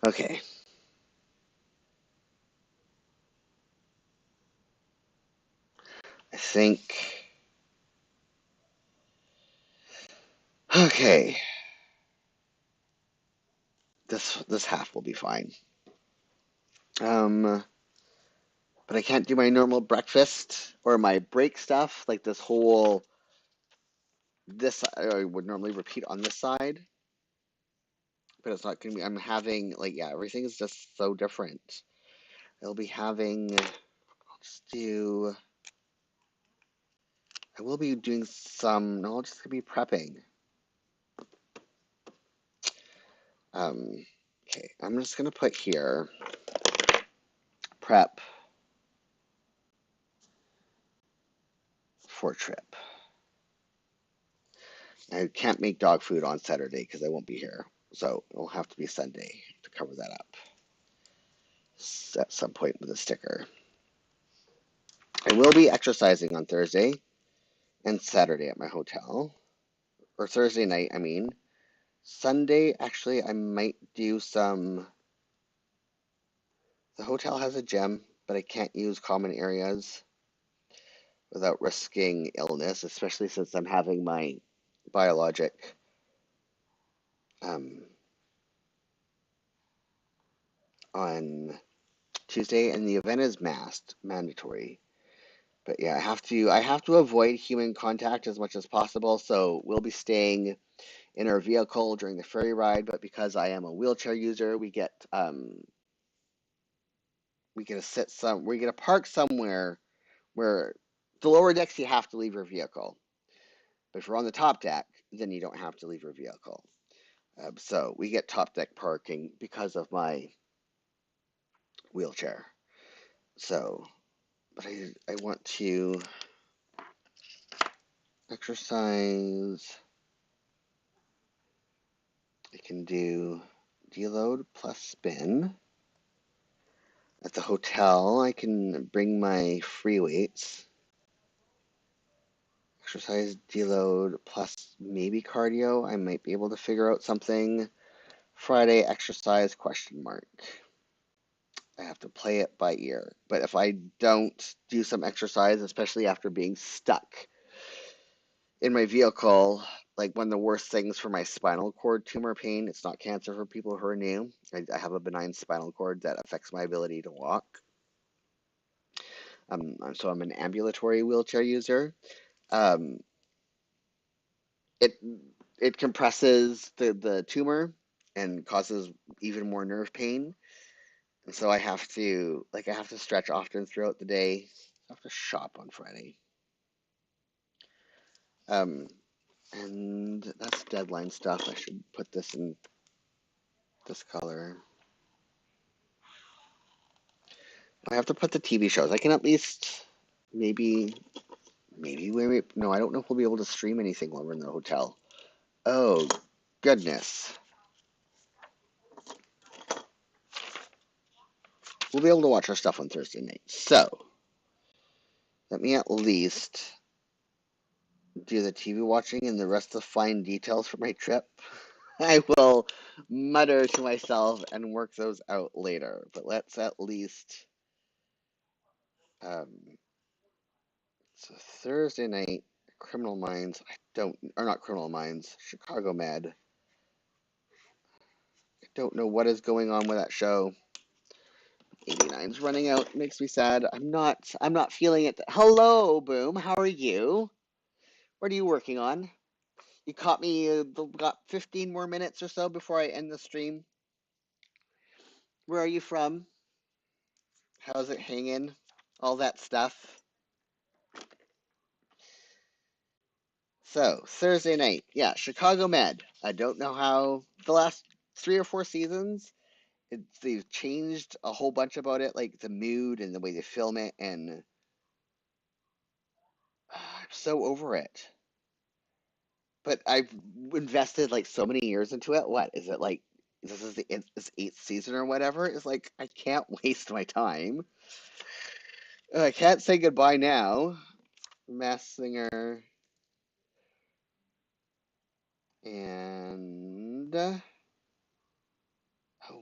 Okay. I think. Okay. This half will be fine. Um, but I can't do my normal breakfast or my break stuff. Like this I would normally repeat on this side, but it's not gonna be. I'm having like yeah, everything is just so different. I'll be having. I'll just do. I will be doing some. No, I'll just be prepping. Um, okay, I'm just gonna put here prep for trip. I can't make dog food on Saturday because I won't be here, so it'll have to be Sunday to cover that up at some point with a sticker. I will be exercising on Thursday and Saturday at my hotel, or Thursday night, I mean. Sunday, actually, I might do some. The hotel has a gym, but I can't use common areas without risking illness, especially since I'm having my biologic um, on Tuesday, and the event is masked, mandatory. But yeah, I have to avoid human contact as much as possible. So we'll be staying in our vehicle during the ferry ride. But because I am a wheelchair user, we get to park somewhere where the lower decks you have to leave your vehicle. But if you're on the top deck, then you don't have to leave your vehicle. So we get top deck parking because of my wheelchair. So, but I want to exercise. I can do deload plus spin. At the hotel, I can bring my free weights. Exercise, deload plus maybe cardio. I might be able to figure out something. Friday, exercise, question mark. I have to play it by ear. But if I don't do some exercise, especially after being stuck in my vehicle, like one of the worst things for my spinal cord tumor pain, it's not cancer for people who are new. I have a benign spinal cord that affects my ability to walk. So I'm an ambulatory wheelchair user. Um, it it compresses the tumor and causes even more nerve pain. And so I have to stretch often throughout the day. I have to shop on Friday. Um, and that's deadline stuff. I should put this in this color. I have to put the TV shows. I can at least maybe no, I don't know if we'll be able to stream anything while we're in the hotel. Oh goodness. We'll be able to watch our stuff on Thursday night. So let me at least do the TV watching and the rest of the fine details for my trip. I will mutter to myself and work those out later. But let's at least um, so Thursday night, Criminal Minds. Or not Criminal Minds, Chicago Med. I don't know what is going on with that show. 89's running out. Makes me sad. I'm not feeling it. Hello, Boom. How are you? What are you working on? You caught me. Got 15 more minutes or so before I end the stream. Where are you from? How's it hanging? All that stuff. So Thursday night, yeah, Chicago Med. I don't know how the last 3 or 4 seasons. They've changed a whole bunch about it, like the mood and the way they film it, and I'm so over it. But I've invested like so many years into it. What is it like? This is this 8th season or whatever. It's like I can't waste my time. I can't say goodbye now. Mass Singer and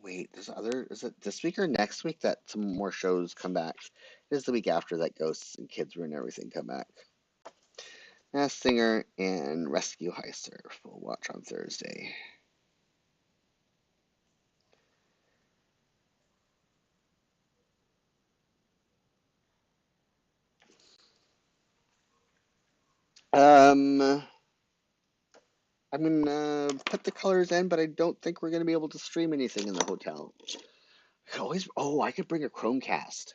wait, is it this week or next week that some more shows come back? It is the week after that Ghosts and Kids Ruin Everything come back. Masked Singer and Rescue Heister we'll watch on Thursday. I'm gonna put the colors in, but I don't think we're gonna be able to stream anything in the hotel. I could bring a Chromecast.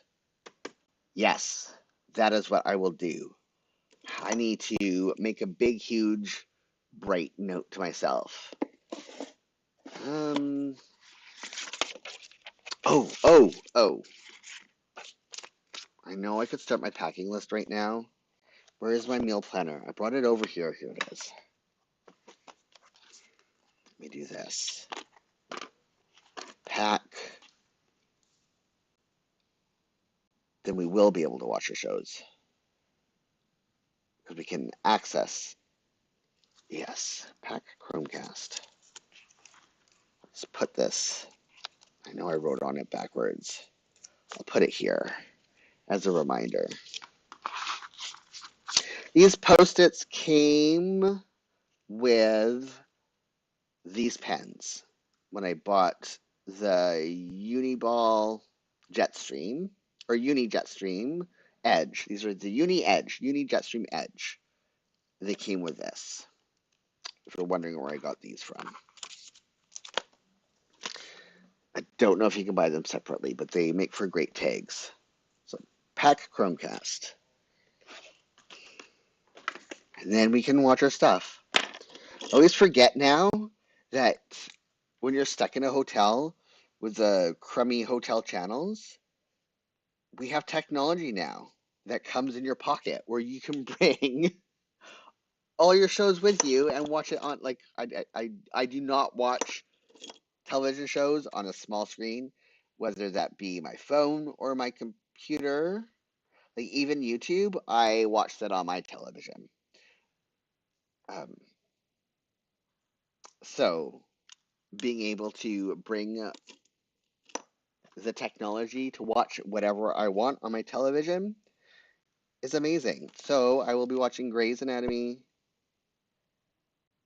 Yes, that is what I will do. I need to make a big, huge, bright note to myself. Um, oh. I know I could start my packing list right now. Where is my meal planner? I brought it over here. Here it is. Let me do this. Pack. Then we will be able to watch the shows. Because we can access. Yes, pack Chromecast. Let's put this. I know I wrote on it backwards. I'll put it here as a reminder. These Post-its came with these pens when I bought the Uniball Jetstream or Uni Jetstream Edge. These are the Uni Jetstream Edge. They came with this. If you're wondering where I got these from, I don't know if you can buy them separately, but they make for great tags. So pack Chromecast, and then we can watch our stuff. I always forget now that when you're stuck in a hotel with the crummy hotel channels, we have technology now that comes in your pocket where you can bring all your shows with you and watch it on I do not watch television shows on a small screen, whether that be my phone or my computer. Like even YouTube, I watch that on my television. Um, so being able to bring the technology to watch whatever I want on my television is amazing. So I will be watching Grey's Anatomy,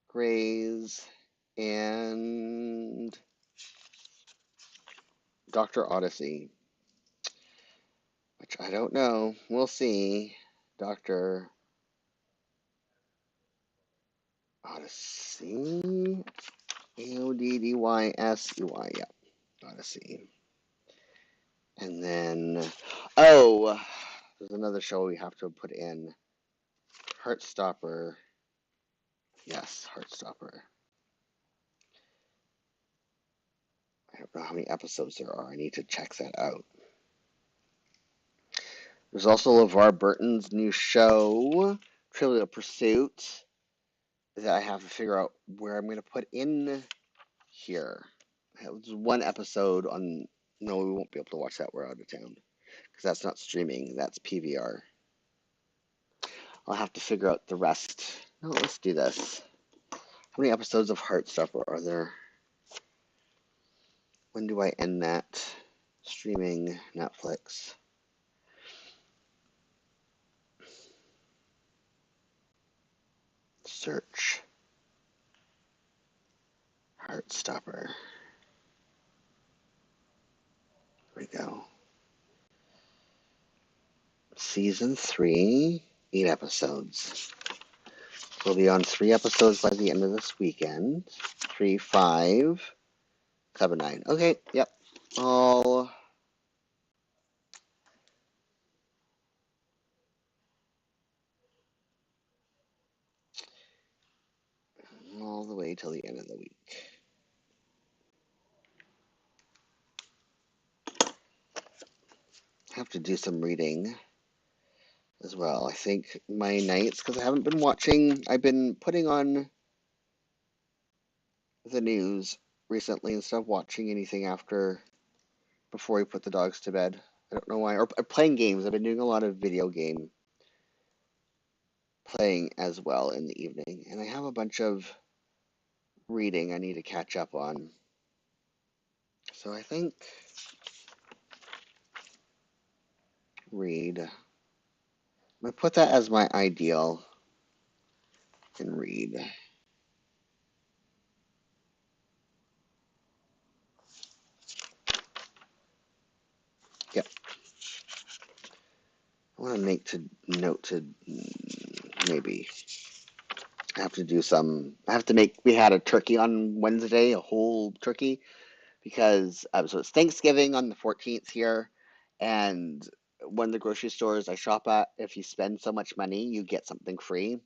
Grey's, and Dr. Odyssey, which I don't know. We'll see. Dr. Odyssey, Aoddysyey, yep, Odyssey. And then, there's another show we have to put in. Heartstopper. Yes, Heartstopper. I don't know how many episodes there are. I need to check that out. There's also LeVar Burton's new show, Trivial Pursuit, that I have to figure out where I'm going to put in here. There's one episode on. No, we won't be able to watch that. We're out of town. Because that's not streaming. That's PVR. I'll have to figure out the rest. No, let's do this. How many episodes of Heartstopper are there? When do I end that? Streaming Netflix. Search. Heartstopper. Here we go. Season 3, 8 episodes. We'll be on 3 episodes by the end of this weekend. 3, 5, 7, 9. Okay, yep. All the way till the end of the week. I have to do some reading as well. I think my nights, because I haven't been watching, I've been putting on the news recently instead of watching anything before we put the dogs to bed. I don't know why. Or playing games. I've been doing a lot of video game playing as well in the evening. And I have a bunch of reading I need to catch up on. So I think read. I'm gonna put that as my ideal and read. Yep. I want to make to note to maybe I have to do some. I have to make. We had a turkey on Wednesday, a whole turkey, because so it's Thanksgiving on the 14th here, and one of the grocery stores I shop at, if you spend so much money, you get something free.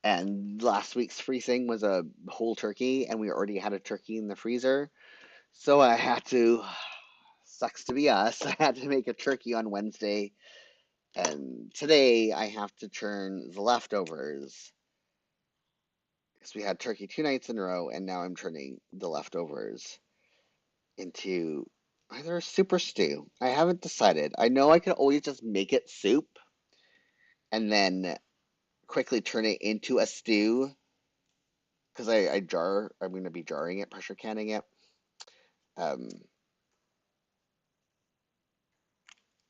And last week's free thing was a whole turkey, and we already had a turkey in the freezer. So I had to, sucks to be us, I had to make a turkey on Wednesday. And today I have to turn the leftovers because we had turkey 2 nights in a row, and now I'm turning the leftovers into either a soup or stew. I haven't decided. I know I could always just make it soup and then quickly turn it into a stew because I'm going to be jarring it, pressure canning it. Um,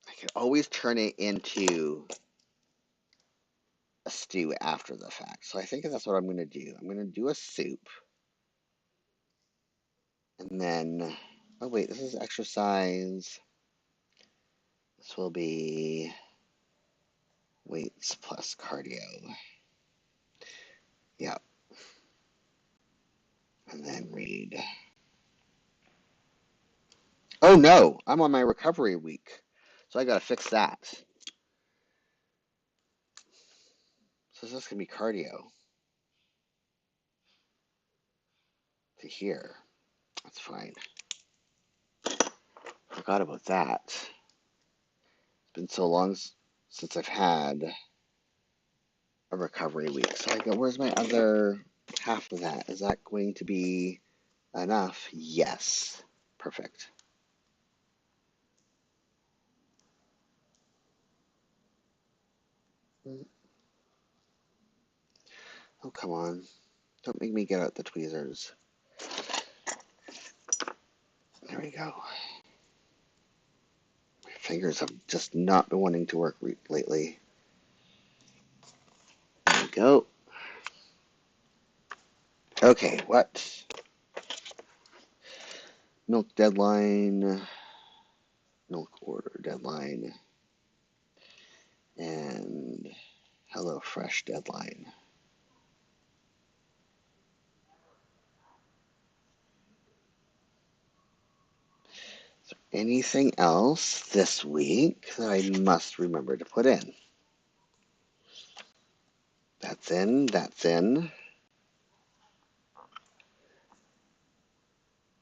I could always turn it into a stew after the fact. So I think that's what I'm going to do. I'm going to do a soup and then, oh wait, this is exercise. This will be weights plus cardio. Yeah. And then read. Oh no, I'm on my recovery week. So I gotta fix that. So this is gonna be cardio to here. That's fine. Forgot about that. It's been so long since I've had a recovery week. So I go, where's my other half of that? Is that going to be enough? Yes. Perfect. Oh, come on. Don't make me get out the tweezers. There we go. My fingers have just not been wanting to work lately. There we go. Okay, what? Milk deadline, milk order deadline, and HelloFresh deadline. Is there anything else this week that I must remember to put in? That's in, that's in.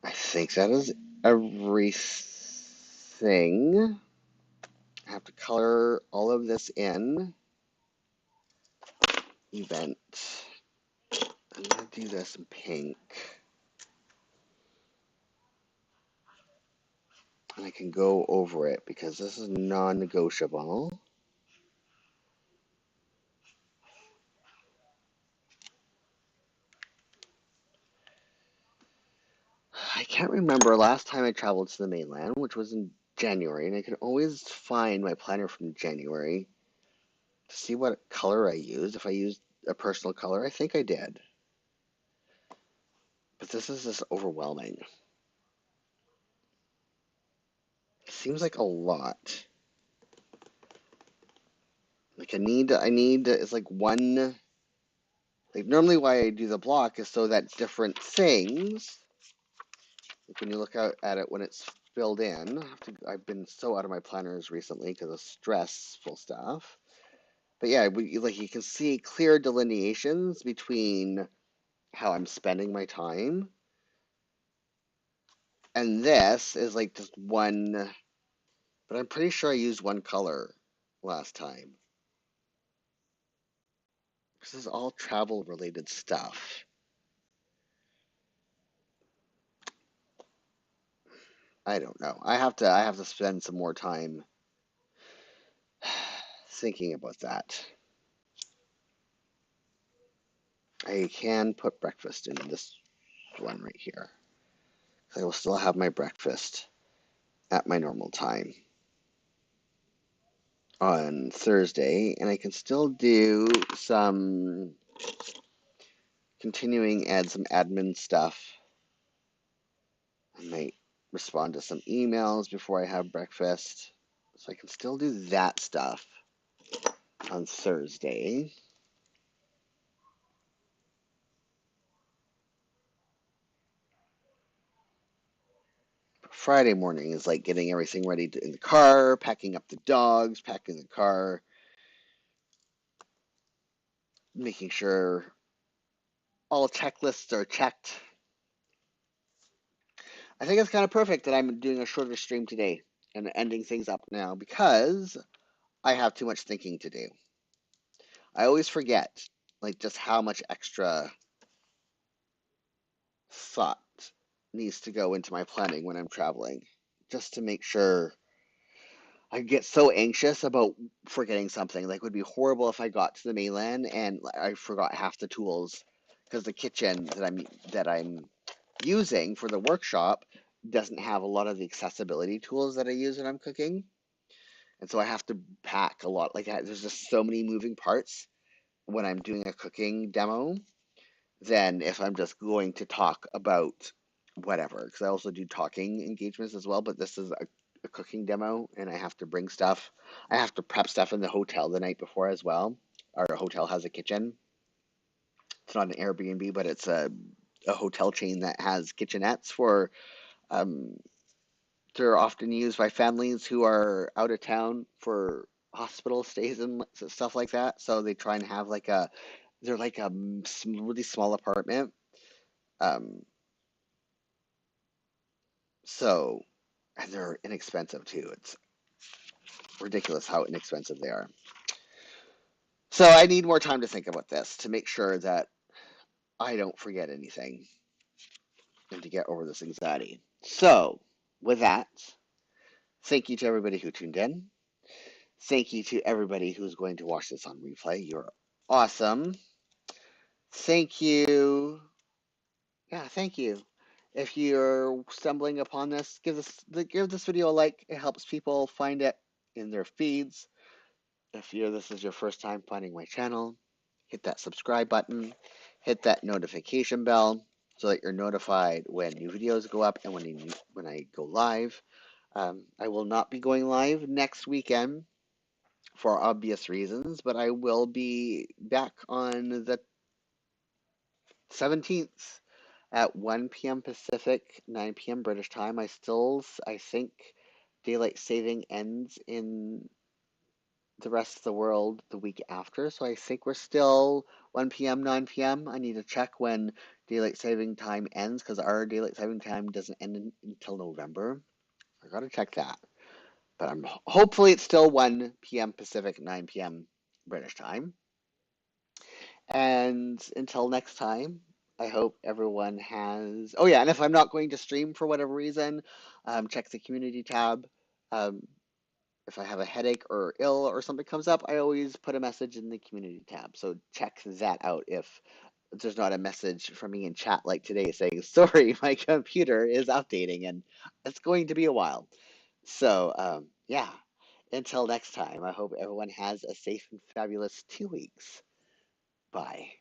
I think that is everything. I have to color all of this in. Event. I'm going to do this in pink. And I can go over it because this is non-negotiable. I can't remember last time I traveled to the mainland, which was in January, and I can always find my planner from January to see what color I used. If I used a personal color, I think I did. But this is just overwhelming. It seems like a lot. Like it's like one, like normally why I do the block is so that different things, like when you look out at it when it's filled in, I've been so out of my planners recently because of stressful stuff. But yeah, like you can see clear delineations between how I'm spending my time. And this is like just one, but I'm pretty sure I used one color last time. This is all travel related stuff. I don't know. I have to spend some more time thinking about that. I can put breakfast in this one right here. I will still have my breakfast at my normal time on Thursday, and I can still do some add some admin stuff. I might respond to some emails before I have breakfast. So I can still do that stuff on Thursday. Friday morning is like getting everything ready in the car, packing up the dogs, packing the car, making sure all checklists are checked. I think it's kind of perfect that I'm doing a shorter stream today and ending things up now because I have too much thinking to do. I always forget like just how much extra thought needs to go into my planning when I'm traveling just to make sure. I get so anxious about forgetting something. Like, it would be horrible if I got to the mainland and I forgot half the tools because the kitchen that I'm using for the workshop doesn't have a lot of the accessibility tools that I use when I'm cooking. And so I have to pack a lot. Like, there's just so many moving parts when I'm doing a cooking demo than if I'm just going to talk about whatever. Because I also do talking engagements as well, but this is a cooking demo and I have to bring stuff. I have to prep stuff in the hotel the night before as well. Our hotel has a kitchen. It's not an Airbnb, but it's a hotel chain that has kitchenettes for um, they're often used by families who are out of town for hospital stays and stuff like that. So they try and have they're like a really small apartment. Um, So, and they're inexpensive too. It's ridiculous how inexpensive they are. So I need more time to think about this to make sure that I don't forget anything and to get over this anxiety. So, with that, thank you to everybody who tuned in. Thank you to everybody who's going to watch this on replay. You're awesome. Thank you. Yeah, thank you. If you're stumbling upon this, give this video a like. It helps people find it in their feeds. If this is your first time finding my channel, hit that subscribe button, hit that notification bell so that you're notified when new videos go up and when I go live. I will not be going live next weekend for obvious reasons, but I will be back on the 17th at 1 p.m. Pacific, 9 p.m. British time. I think daylight saving ends in the rest of the world the week after. So I think we're still 1 p.m., 9 p.m. I need to check when daylight saving time ends because our daylight saving time doesn't end until November. I gotta check that. But hopefully it's still 1 p.m. Pacific, 9 p.m. British time. And until next time, I hope everyone has. Oh yeah, and if I'm not going to stream for whatever reason, check the community tab. Um, if I have a headache or ill or something comes up, I always put a message in the community tab. So check that out if there's not a message from me in chat like today saying, sorry, my computer is updating and it's going to be a while. So, yeah, until next time, I hope everyone has a safe and fabulous 2 weeks. Bye.